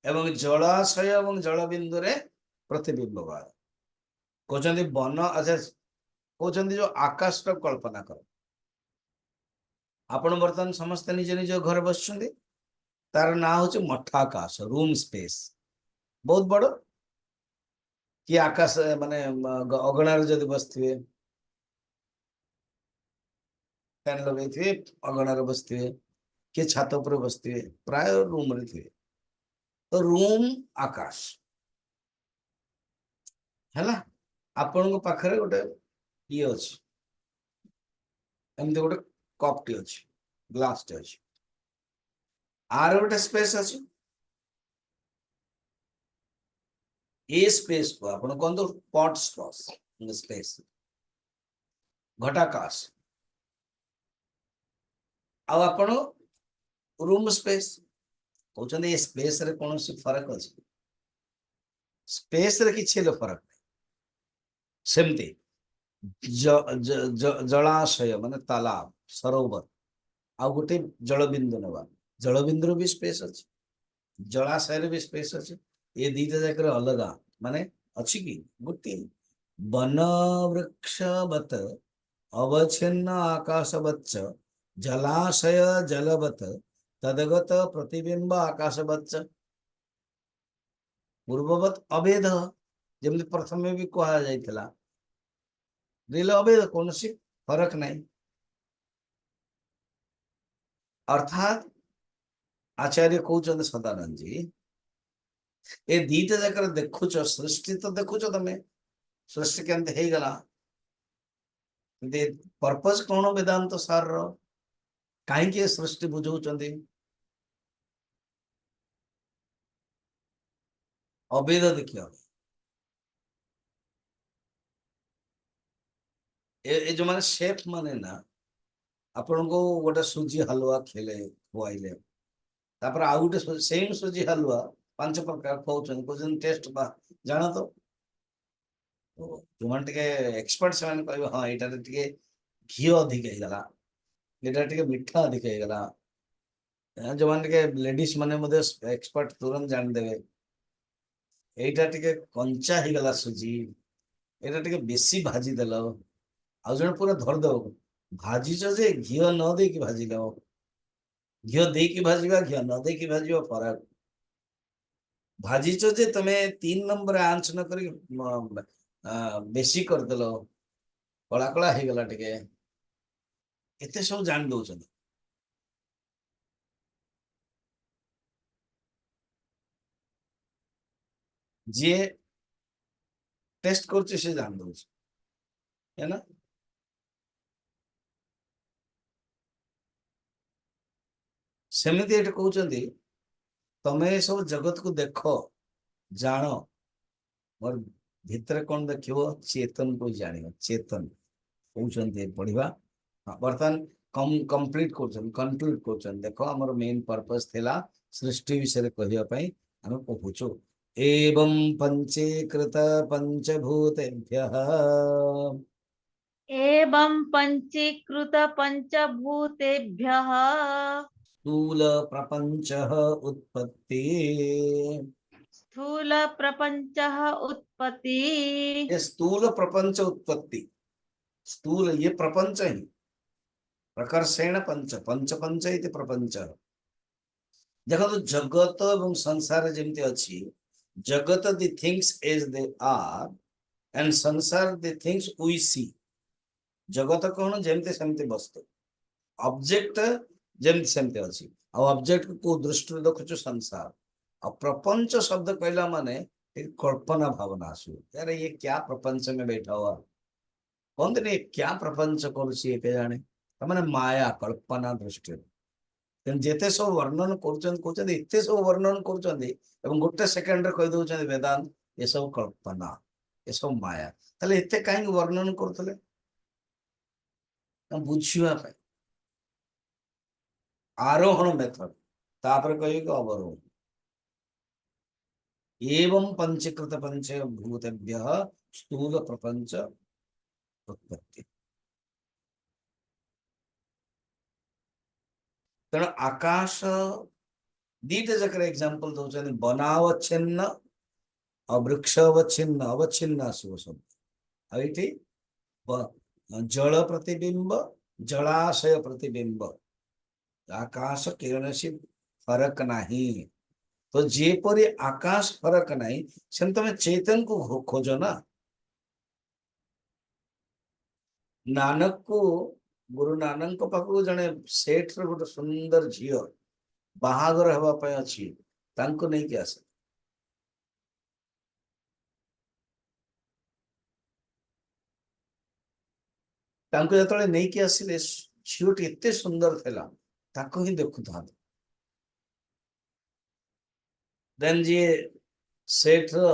ଏବଂ ଜଳାଶୟ ଏବଂ ଜଳବିନ୍ଦୁରେ ପ୍ରତିବିମ୍ବବାଦ। କହୁଛନ୍ତି ବନ, ଆଚ୍ଛା କହୁଛନ୍ତି ଯୋଉ ଆକାଶର କଳ୍ପନା କର। ଆପଣ ବର୍ତ୍ତମାନ ସମସ୍ତେ ନିଜ ନିଜ ଘରେ ବସିଛନ୍ତି, ତାର ନାଁ ହଉଛି ମଠାକାଶ, ରୁମ୍ ସ୍ପେସ୍ ବହୁତ ବଡ। କି ଆକାଶ ମାନେ ଅଗଣାରେ ଯଦି ବସିଥିବେ, ଫ୍ୟାନ ଲଗେଇଥିବେ, ଅଗଣାରେ ବସିଥିବେ, କିଏ ଛାତ ଉପରେ ବସିଥିବେ, ପ୍ରାୟ ରୁମରେ ଥିବେ। ତ ରୁମ୍ ଆକାଶ ହେଲା। ଆପଣଙ୍କ ପାଖରେ ଗୋଟେ ଇଏ ଅଛି, ଏମିତି ଗୋଟେ କପ୍ ଟି ଅଛି, ଗ୍ଲାସ ଟି ଅଛି, ଆର ଗୋଟେ ସ୍ପେସ୍ ଅଛି। ଏ ସ୍ପେସ୍ କୁ ଆପଣ କୁହନ୍ତୁ ପଟ୍ ସ୍ପେସ୍, ଘଟାକାଶ। ଆଉ ଆପଣ ରୁମ୍ ସ୍ପେସ୍। କହୁଛନ୍ତି ଏ ସ୍ପେସ୍ ରେ କୌଣସି ଫରକ ଅଛି? ସ୍ପେସ୍ ରେ କିଛି ହେଲେ ଫରକ ନାହିଁ। ସେମିତି ଜଳାଶୟ ମାନେ ତାଲାବ, ସରୋବର, ଆଉ ଗୋଟେ ଜଳବିନ୍ଦୁ ନେବା, ଜଳବିନ୍ଦୁର ବି ସ୍ପେସ୍ ଅଛି, ଜଳାଶୟରେ ବି ସ୍ପେସ୍ ଅଛି। ଏ ଦିଟା ଯାକରେ ଅଲଗା ମାନେ ଅଛି କି ଗୋଟିଏ। ବନ ବୃକ୍ଷବତ ଅବଚ୍ଛିନ୍ନ ଆକାଶବଚ୍ଚ ଜଳାଶୟ ଜଲବତ ତଦଗତ ପ୍ରତିବିମ୍ବ ଆକାଶବଚ୍ଚ ପୂର୍ବବତ୍ ଅଭେଦ। ଯେମିତି ପ୍ରଥମେ ବି କୁହାଯାଇଥିଲା, ଅଭେଦ, କୌଣସି ଫରକ ନାହିଁ। ଅର୍ଥାତ୍ ଆଚାର୍ଯ୍ୟ କହୁଛନ୍ତି ସଦାନନ୍ଦ ଜୀ, ଏ ଦିଟା ଯାକରେ ଦେଖୁଛ ସୃଷ୍ଟି ତ ଦେଖୁଛ ତମେ, ସୃଷ୍ଟି କେମିତି ହେଇଗଲା, ପର୍ପଜ କଣ ବେଦାନ୍ତ ସାରର, କାହିଁକି ଏ ସୃଷ୍ଟି ବୁଝଉଛନ୍ତି? ଅଭେଦ ଦେଖିବ। ଏ ଯୋଉମାନେ ସେଫ୍ ମାନେ ନା, ଆପଣଙ୍କୁ ଗୋଟେ ସୁଜି ହାଲୁଆ ଖୁଆଇଲେ, ତାପରେ ଆଉ ଗୋଟେ ସେମ୍ ସୁଜି ହାଲୁଆ 5 ପ୍ରକାର ଖୁଆଉଛନ୍ତି, କହୁଛନ୍ତି ଟେଷ୍ଟ ବା ଜାଣ ତ। ଯୋଉମାନେ ଟିକେ ଏକ୍ସପର୍ଟ ସେମାନେ କହିବେ ହଁ ଏଇଟାରେ ଟିକେ ଘିଅ ଅଧିକ ହେଇଗଲା, ଏଇଟା ଟିକେ ମିଠା ଅଧିକ ହେଇଗଲା। ଯୋଉମାନେ ଟିକେ ଲେଡିସ୍ ମାନେ ମଧ୍ୟ ଏକ୍ସପର୍ଟ ତୁରନ୍ତ ଜାଣିଦେବେ ଏଇଟା ଟିକେ କଞ୍ଚା ହେଇଗଲା ସୁଜି, ଏଇଟା ଟିକେ ବେଶୀ ଭାଜିଦେଲ। ଆଉ ଜଣେ ପୁରା ଧରିଦବ, ଭାଜିଛ ଯେ ଘିଅ ନ ଦେଇକି ଭାଜିଲ, ଘିଅ ଦେଇକି ଭାଜିବା ଘିଅ ନ ଦେଇକି ଭାଜିବା ଫରକ। ଭାଜିଛ ଯେ ତମେ 3 ନମ୍ବର ଆଞ୍ଚ ନ କରିକି ବେଶୀ କରିଦେଲ, କଳା କଳା ହେଇଗଲା ଟିକେ, ଏତେ ସବୁ ଜାଣି ଦଉଛନ୍ତି। ଯିଏ ଟେଷ୍ଟ କରୁଛି ସେ ଜାଣି ଦଉଛି, ହେଲା। सेमिति एठी कहउचंदी तमे सब जगत को देख जान मोर भितर कौन देखिबो चेतन को जानियो चेतन कहउचंदी पढ़िबा बर्तमान कंप्लीट कंक्लूड करछन देखो हमर मेन पर्पस थिला सृष्टि विषय कहिया पई हम पहुचो एवं पंचीकृत पंचभूतेभ्यः एवं पंचीकृत पंचभूतेभ्यः स्थूल प्रपंचः उत्पत्ति स्थूल प्रपंचः उत्पत्ति ये स्थूल प्रपंच उत्पत्ति स्थूल ये प्रपंच ही प्रकर्षेण पंच पंच पंच इति प्रपंच देखो तो जगत एवं संसार जमती अच्छी जगत the things as they are and संसार द थिंग्स वी सी जगत कौन जमते सेमती वस्तु ऑब्जेक्ट जमती सेमती अच्छी आ ऑब्जेक्ट को दृष्टि देखु संसार आ प्रपंच शब्द कहला माने एक कल्पना भावना आसु यार ये क्या प्रपंच में बैठा हुआ कौन दिन क्या प्रपंच कर जाने मैंने माया कल्पना दृष्टि जेते सब वर्णन करते सब वर्णन कर गोटे सेकेंड रे कह दउछन वेदांत ये सब कल्पना ये सब माया ताले एते काहे वर्णन करथले बुझिया आरोहण मेथड तापर कहि को अवरोहण एवं पंचीकृत पंचभूतेभ्यः स्थूल प्रपंच उत्पत्ति तेणु आकाश दीटा जकर एग्जांपल दउछन बनावच्छिन्न वृक्षवच्छिन्न अवच्छिन्न आसो सब आइति जल प्रतिबिंब जलाशय प्रतिबिंब आकाश किरण से फरक नहीं तो जेपरी आकाश फरक नहीं से तुम चेतन को खोज ना नानक को गुरु नानक पाखु जने सेठ रे गोटे सुंदर झियो बाहागर हेबा पय अछि तांको नै कि आसे तांको जतले नै कि आसिले झियोटी एते सुंदर थेला ताको ही देखु था देन जे सेठ रो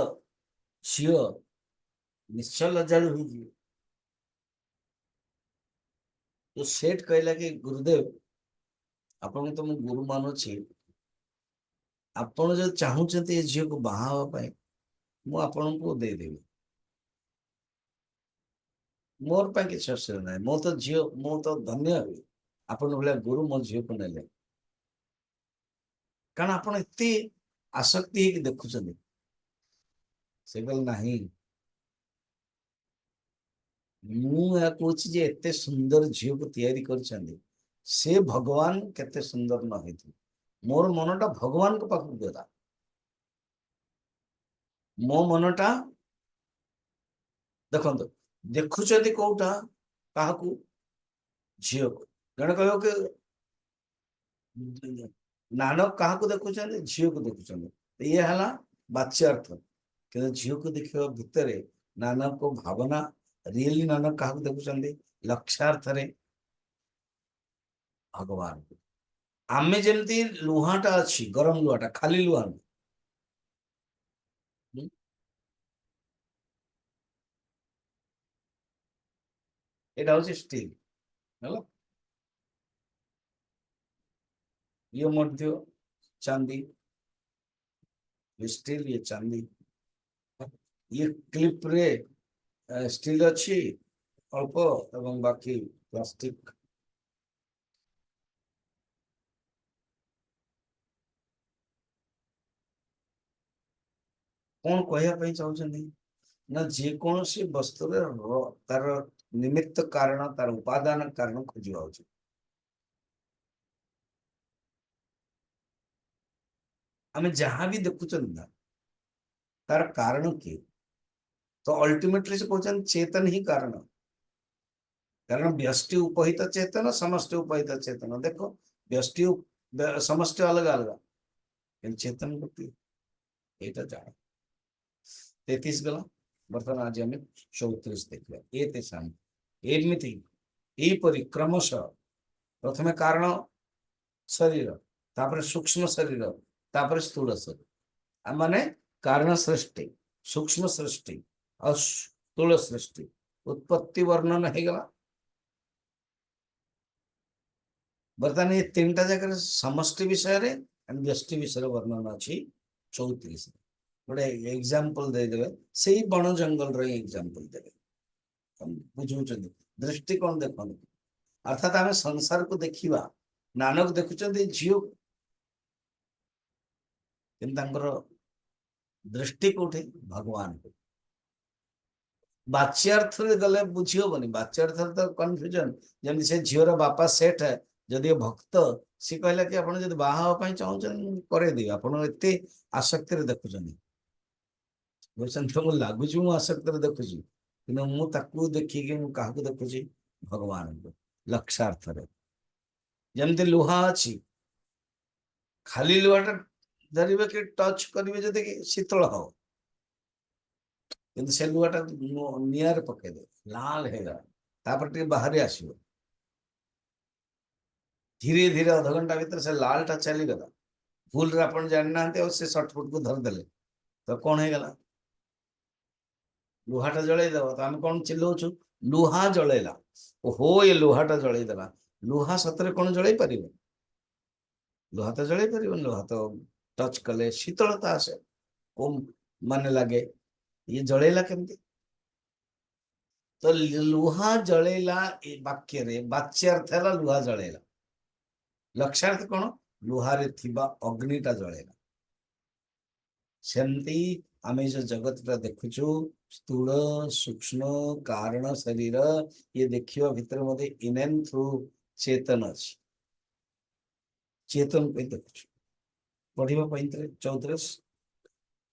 झियो निश्चल लज्जालु हुई तो सेठ कहला कि गुरुदेव आपन तो मु गुरु मानुछि आपण जो चाहूचंती झियो को बाहावा पाए मु आपन को दे देबी मोर पाए किछ असर नै मो तो झियो मो तो धन्य हुई आपन भले गुरु मो झियो को नेले कारण आपन इतनी आसक्ति है कि देखुचंदी से गल नाही मु या कोछि जे एते सुंदर झियो को तैयारी करछंदी से भगवान केते सुंदर न हेतु मोर मनटा भगवान को पाखु देला मो मनटा देखंतो देखुचंदी कोउटा काहाकू झियो को जण कहो के नानक काहाकू देखुचंदी झियो को देखुचंदी ये हला बाच्य अर्थ कि झियो को देखिबा भितरे नानक को भावना रियली नानक काहाकू देखुचंदी लक्ष्यार्थ रे भगवान आमे जेमती लुहाटा अच्छी गरम लुहाटा खाली लुहा एटा होची स्टील हला ये मध्य चांदी ये स्टील ये चांदी ये क्लिप रे स्टील अच्छी अल्प एवं बाकी प्लास्टिक कौन कहया चाहते ना जेकोसी वस्तु तार निमित्त कारण तार उपादान कारण खोजा उचित आम जहां भी देखुं ना तार कारण किए तो अल्टीमेटली से कहते चेतन ही कारण कारण व्यष्टि उपहित चेतन समष्टि उपहित चेतन देखो व्यष्टि समष्टि अलग अलग चेतन गोटे यहाँ जान 33 गला बर्तमान आज आम 34 देखा एमती यहीपरि क्रमश प्रथम कारण शरीर तापर सूक्ष्म शरीर तापर स्थूल शरीर माने कारण सृष्टि सूक्ष्म सृष्टि और स्थूल सृष्टि उत्पत्ति वर्णन हो गला बर्तमान ये तीन टा जगह समष्टि विषय रे व्यष्टि विषय वर्णन अच्छी 34 गोटे एग्जांपल दे देबे सेही बण जंगल रे एग्जांपल देबे बुझुचंदी दृष्टिकोण देखो अर्थात आम संसार को देखिबा नानक देखुचंदी झियो किंतु दृष्टि कोठे भगवान को बाच्यार्थ गले बुझी हेनी बाच्यार्थ तो कन्फ्यूजन जमी से झीर बापा सेठ है जदि भक्त सी कहला कि आप बाहा चाहूँ करे आप आसक्ति देखुं तुमको लगुच आसक्ति देखुची कि मुझे देखिकी क्या देखुची भगवान को लक्षार्थ जमती लुहा अच्छी खाली लुहाटा धरवे कि टच करेंगे जदि शीतल हम कि से लुहाटा निआर पकईदे लाल है बाहरी आसो धीरे धीरे अध घंटा भीतर से लालटा चलीगला भूल रे आप जाना से सर्टफुट को धरदे तो कौन हो गला लुहाटा जलईदेव तो आम कौन चिल्लाऊँ लुहा जलैला हो ये लुहाटा जलईदेला लुहा सतरे कौन जल पार लुहा तो जल पार लुहा तो टच कले शीतलता आसे को मान लगे ये जलैला केमती तो लुहा जलैला वाक्य रे वाच्यार्थ है लुहा जलैला लक्षार्थ कौन लुहारे थिबा अग्निटा जलैला सेमती आमे जो जगत देखुचु स्थूल सूक्ष्म कारण शरीर ये देखियो भितर मधे इन एंड थ्रू चेतन अच्छी चेतन पे देखुचु पढ़िबा 34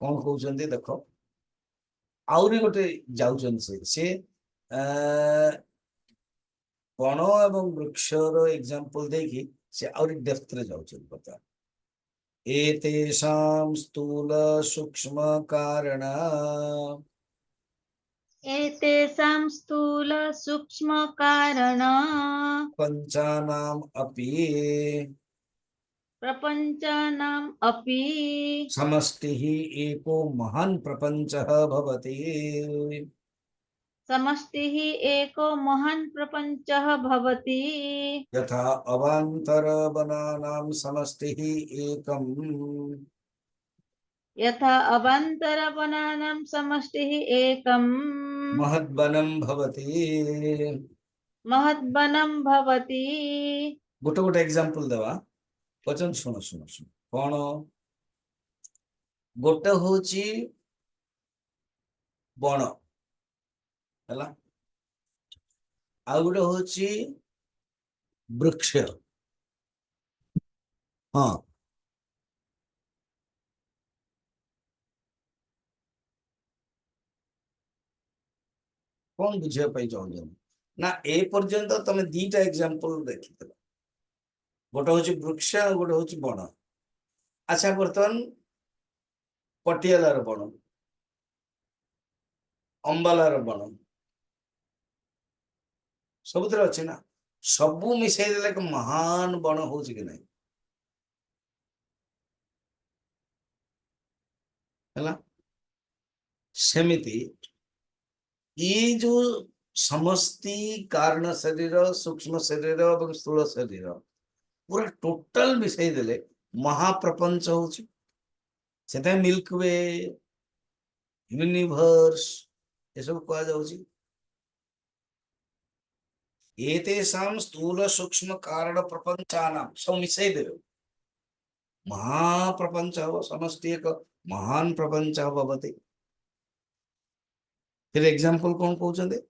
कौन कहउचंदी देखो आउरी गोटे जाउचन से बण एवं वृक्षर एग्जांपल देखि से आउरी डेप्थ रे जाउचन पता एतेषां स्थूल सूक्ष्म कारण एतेषां स्थूल सूक्ष्म कारण पंचानाम अपि प्रपंचानाम् अपि समष्टिः एको महान् प्रपंचः भवति समष्टिः एको महान् प्रपंचः भवति यथा अवान्तर वनानां समष्टिः एकम् यथा अवान्तरवनानां समष्टिः एकम् महद्वनं भवति महद्वनं भवति गोटे गोटे एग्जांपल देवा वचन सुन सुन सुन कौन गोटे होची बण है आ गोटे होची वृक्ष हाँ कौन बुझे चाहूँ ना ए पर्यंत तुम दीटा एग्जांपल देखी गोटे हूँ वृक्ष गोटे हूँ बण अच्छा बर्तमान पटियालार बण अंबालार बण सबुत अच्छे ना सबू मिसई देले एक महान बण हो कि नहीं है सेमिति ये जो समष्टि कारण शरीर सूक्ष्म शरीर और स्थूल शरीर पूरा टोटल मिसई देले महाप्रपंच हो मिल्क वे यूनिवर्स ये सब कह जाउची एतेषां स्थूल सूक्ष्म कारण प्रपंचानां सब मिसई देवे महाप्रपंच हो समष्टि एक महान प्रपंच भवति फिर एग्जांपल कौन कहउचंदे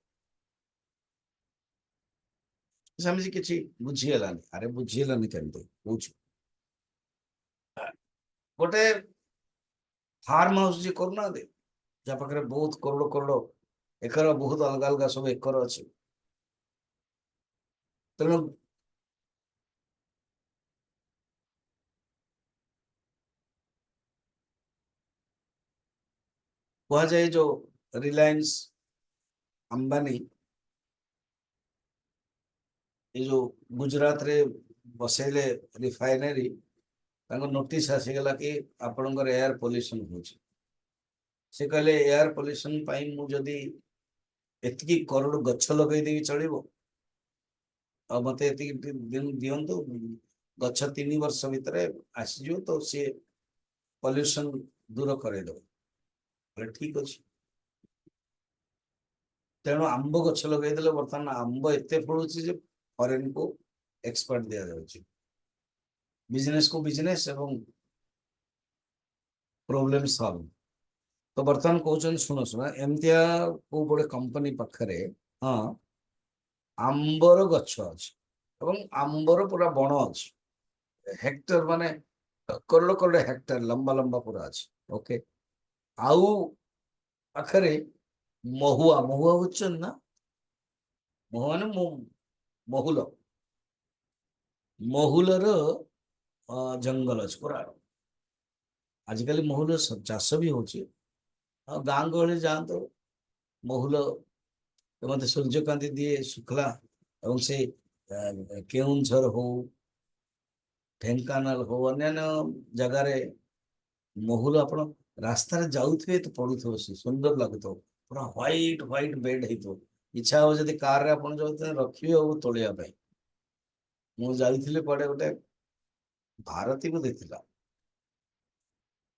समझी किछि बुझीगलानी अरे बुझीगलानी केमते पूछ गोटे फार्म हाउस जी करूना दे जा पाखरे बहुत करोड़ करोड़ एकर बहुत अलग अलग सब एकर अछि तेणु कह जाए जो रिलायंस अंबानी ये जो गुजरात रे बसैले रिफाइनरी नोटिस आसीगला कि आपणकर एयर पोल्यूशन होची से कहले एयर पोल्यूशन पाई मु जदी एतिकी करोड़ गछ लगे देवी चलिबो आ मते एतिकी दिन दियंतु गछ 3 वर्ष भितर आसीजो तो से पोल्यूशन दूर करे दो बोले ठीक अछि तेणु आंब गछ लगे देले वर्तमान आंब एते फळुची जे फॉरेन को एक्सपर्ट दिया जाउची बिजनेस को बिजनेस एवं प्रॉब्लम सॉल्व तो बर्तमान कहउछन सुनो सुनो एमतिया को बड़े कंपनी पाखरे हाँ आंबर गछ अछि एवं आंबर पूरा बण अछि हेक्टर माने करोड़ करोड़ हेक्टर लंबा लंबा पूरा अछि ओके आउ पाखरे महुआ महुआ बुझछन ना महुआ ने महुल महुलर जंगल अछि पूरा आजिकल महुल चाष भी होची गाँ गहली जातो महुल मत सूर्यकांति दिए शुक्ला एवं से केउंझर हो ढेंकानाल हो अन्य जगार महुल आप रास्तार जाऊे तो पड़ुथ से सुंदर लगुत पूरा व्हाइट व्हाइट बेड हो इच्छा हो जब कार आप रखिए अब तोलिया मुझे पड़े गोटे भारती को देखा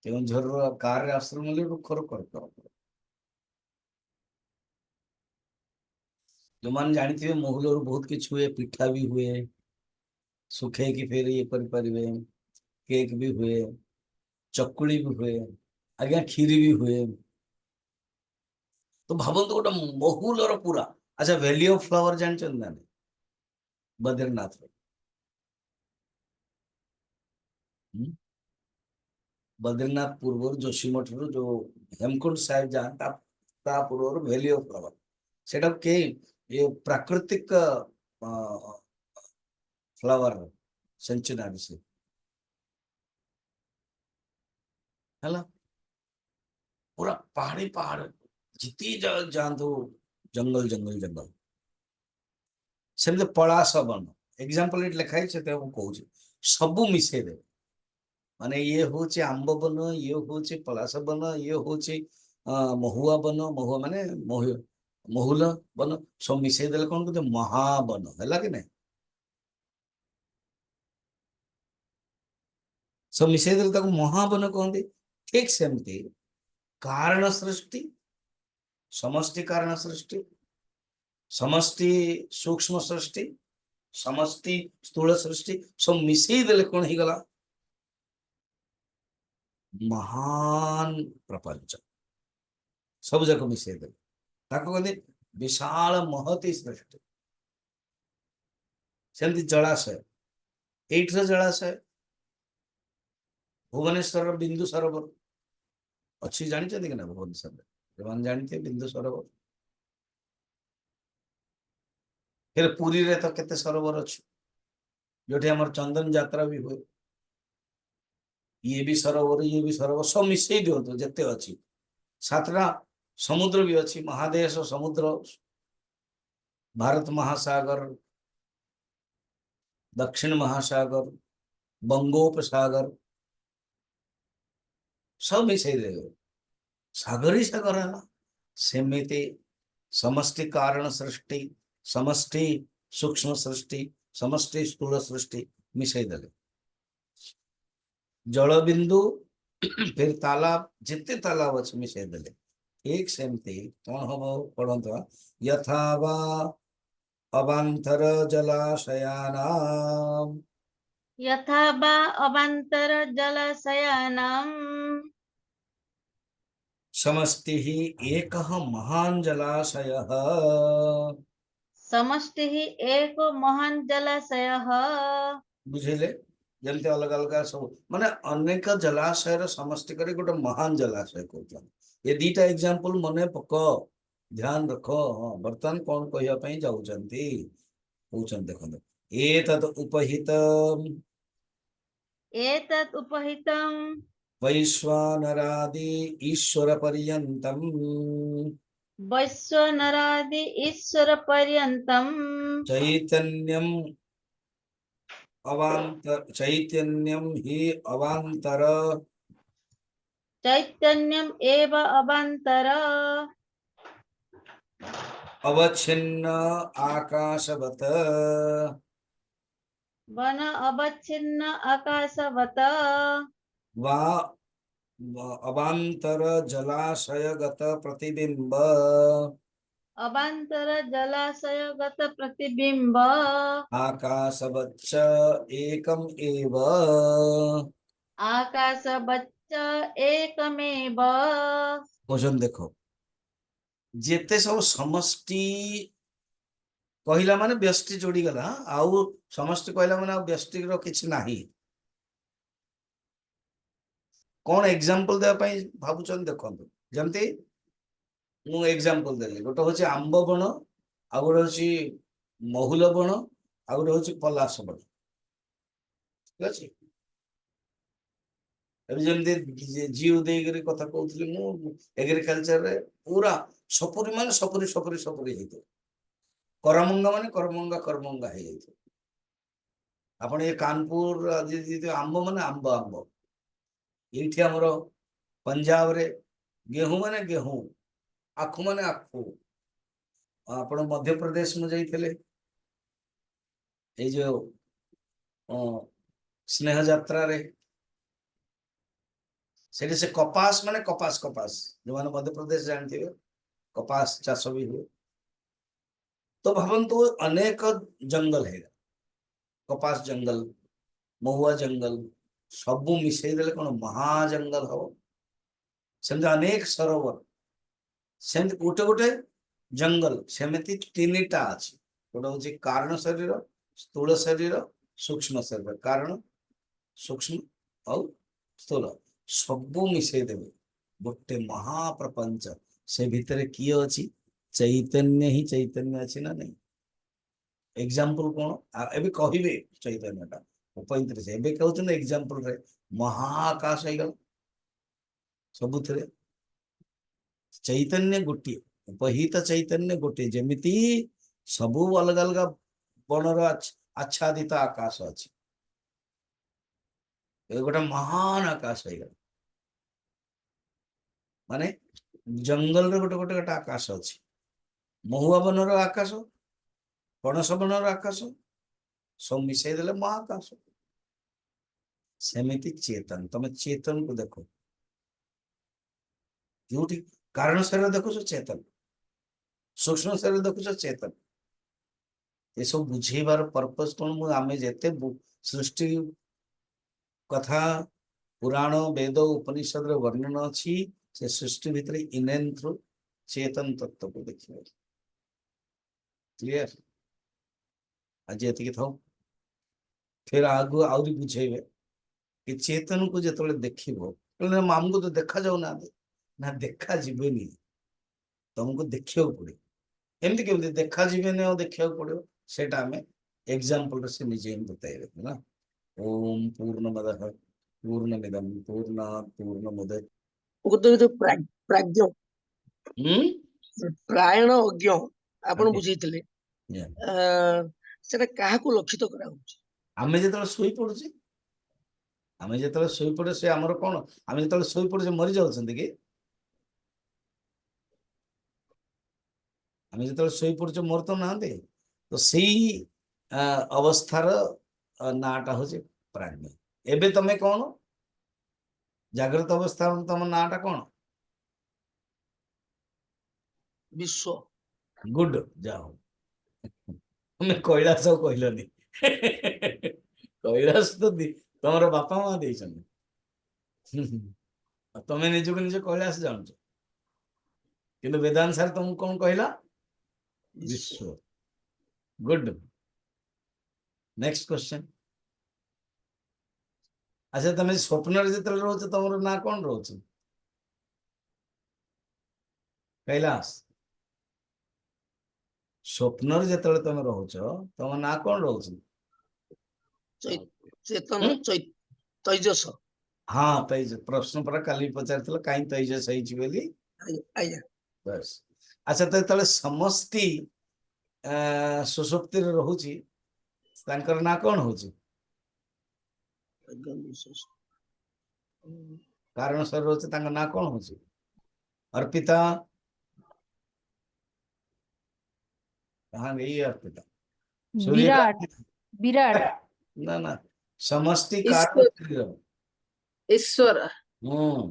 केउझर कार आश्रम रुखर कर जो मैंने जानी महुल बहुत किछ हुए पिठा भी हुए सुखे कि फिर ये करें केक भी हुए चकुली भी हुए आज्ञा खीरी भी हुए तो भावत गोटे महुलर पूरा अच्छा वैली ऑफ फ्लावर जानते ना बद्रीनाथ बद्रीनाथ पूर्व जोशीमठ जो हेमकुंड साहेब जहाँ पूर्व वैली ऑफ फ्लावर से ये प्राकृतिक फ्लावर सेंचुरी से है पूरा पहाड़ी पहाड़ जिती जातु जंगल जंगल जंगल सेमती पलाश वन एग्जांपल ये लिखाई से कहूँ सबू मिसे दे माने ये हूँ आंब बन ये हूँ पलाश बन ये हूँ महुआ बन महुआ माने महुल बन सब मिसे दे कौन कहते महाबन है कि नहीं सब मिसे दे महाबन कहते ठीक सेमती कारण सृष्टि समष्टि कारण सृष्टि समष्टि सूक्ष्म सृष्टि समष्टि स्थूल सृष्टि सब मिसई देले कौन ही गला महान प्रपंच सब जक मिसई देले ताको कहते विशाल महती सृष्टि सेमती जलाशय एठर जलाशय भुवनेश्वर बिंदु सरोवर अच्छी जानी कि ना भुवनेश्वर जानते बिंदु सरोवर फिर पुरी रे तो केते सरोवर अच्छी जो आम चंदन यात्रा भी हुए ये भी सरोवर सब मिसई दिंतु जिते अच्छी सातटा समुद्र भी अच्छी महादेश समुद्र भारत महासागर दक्षिण महासागर बंगोपसागर सब मिसई दे सागर ही सागर है सेमिति समष्टि कारण सृष्टि समष्टि सूक्ष्म सृष्टि समष्टि स्थूल सृष्टि मिसई देले जल बिंदु फिर तालाब जिते तालाब अच्छे मिसई देले ठीक सेमती कौन हम पढ़ता यथा वा अवांतर जलाशयानाम यथा वा अवान्तर जलाशयानां समष्टि ही एक महान जलाशयः समष्टिः एक महान् जलाशयः बुझेले जमते अलग अलग सब माने अनेक जलाशय समष्टि करे गोटे महान जलाशय कहते ये दीटा एग्जांपल मने पक ध्यान रख बर्तमान कौन कहवाई जाऊँगी कहते देखो एतत् उपहितम् एतत् उपहितं वैश्वानरादि ईश्वर पर्यन्तम् वैश्वानरादि ईश्वर पर्यन्तं चैतन्यम् अवान्तर चैतन्यम हि अवान्तर चैतन्यम् एव अवान्तर अवच्छिन्न आकाशवत वन अवच्छिन्न आकाशवत वा अवान्तर जलाशयगत प्रतिबिंब अवान्तर जलाशयगत प्रतिबिंब आकाशवच्च एकम एव। आकाशवच्च एकमेव। क्वेश्चन देखो, जेते सब समष्टि कहला माने व्यष्टि जोड़ी गला, आउ समष्टि कहला माने आउ व्यष्टि रो किछि नाही। कौन एग्जांपल देबा पई भाबुचन देखंतु, जमती मु एग्जांपल देली, गोटे होछि आंब बण, आ गोटे होछि महुल बण, आ गोटे होछि पलाश बण, ठीक अछि। एबे जमती जीव देगिरी कथा कहउतली मु, एग्रीकल्चर रे पूरा सपुरी माने सपुरी सपुरी सपुरी हेतो, करमंगा माने करमंगा करमंगा हे हेतो। आपण ये कानपुर जे आंब माने आंब आंब, एठी हमरो पंजाब रे गेहूं माने गेहूं, आखु माने आखु। आपण मध्य प्रदेश में जाइथिले, ए जो स्नेह यात्रा रे सेठी से कपास माने कपास कपास, जो माने मध्य प्रदेश जानथिबे कपास चाष भी हुए। तो भावन्तु अनेक जंगल है, कपास जंगल, महुआ जंगल, सबु मिसई देले कोन महाजंगल हो। सेमति अनेक सरोवर, सेमति गोटे गोटे जंगल सेमति तीनटा अछि। गोटे होछि कारण शरीर, स्थूल शरीर, सूक्ष्म शरीर। कारण, सूक्ष्म और स्थूल सबु मिसई देबे गोटे महाप्रपंच। से भितरे किए अछि? चैतन्य ही चैतन्य अछि ना नहीं। एग्जांपल कोन एबे कहिबे चैतन्यटा उपैंतरे एबे कहउछन एग्जांपल रे महाआकाश है गल सबुथरे चैतन्य गोटे, उपहित चैतन्य गोटे। जेमिति सबु अलग अलग बणर आच्छादित आकाश अछि, ए गोटे महान आकाश है गल। माने जंगल रे गोटे गोटे गोटे आकाश अछि, महुआ बनर आकाश, पणस बनर आकाश, सब मिसई देले महाकाश। सेमिति चेतन, तमे चेतन को देखो, जोठी कारण शरीर देखो चेतन, सूक्ष्म शरीर देखो चेतन। ये सब बुझेबार पर्पस कोन? आमे जेते सृष्टि कथा पुराण वेद उपनिषद रे वर्णन अछि, से सृष्टि भितरे इन एंड थ्रू चेतन तत्व को देखिबे। क्लियर? आज एतिके थाउ, फिर आगु आउरी बुझेबे कि चेतन को जेतले देखिबो, कहले मामको तो देखा जाउ ना देखा जीवेनी, तुमको देखियो पड़े। एमती केमती देखा जीवेनी और देखियो पड़े, सेटा हमें एग्जांपल से निजे ही बताइबे ना। ओम पूर्णमदः पूर्णमिदं पूर्णात् पूर्णमुदच्यते। ଗୋଟେ ପ୍ରାଜ୍ଞ ପ୍ରାୟଣ ଅଜ୍ଞ ଆପଣ Okay. ବୁଝେଇଥିଲେ, Yeah. ସେଟା କାହାକୁ ଲକ୍ଷିତ କରାହଉଛି? आमे जेतले सोई पड़ुची, आमे जेतले सोई पड़े से हमर कोन, आमे जेतले सोई पड़े मरि जाउछन कि? आमे जेतले सोई पड़ुचे मर तो नांदे। तो सेही अवस्थार नाटा होचे प्राज्ञ। एबे तमे कोन जागृत अवस्था तम नाटा कोन? ବିଶ୍ୱ। गुड, जाओ तुम्हें कैलाश कहलनी कैलाश तो तुम बापा माँ दे तमें निजक निज कैलाश जान, किंतु वेदांत सर तुमको कौन कहला? विश्व। गुड। Next question. अच्छा तुम स्वप्न जो रोच तुम ना कौन रोच? कैलाश। स्वप्न जो तुम रोच तुम ना कौन रोच? ଚେତନ ତୈଜସ। हाँ तैज प्रश्न पर काली पचार कहीं तैजस बोली। ଆଜ୍ଞା। बस। अच्छा तो तले समस्ती सुसुप्ति रोची ना कौन होची? अज्ञान विशेष कारण शरीर होचे तांका ना कोण होचे अर्पिता हाँ यही अर्पिता सूर्य विराट विराट ना ना समष्टि ईश्वर. कारण शरीर ईश्वर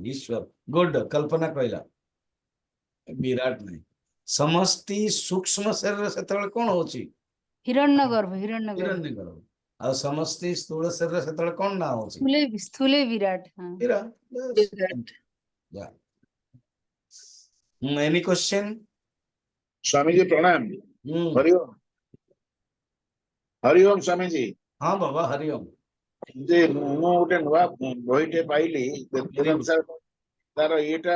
ईश्वर गुड कल्पना कहला विराट नहीं समष्टि सूक्ष्म शरीर से कौन होची हिरण्यगर्भ हिरण्यगर्भ और समष्टि स्थूल शरीर से कौन ना होची स्थूले स्थूले विराट हाँ विराट विराट या एनी क्वेश्चन स्वामी जी प्रणाम हरिओम हरिओम स्वामी जी हाँ बाबा हरिओम जे मु गोटे नुआ बहिटे पाइली तार एटा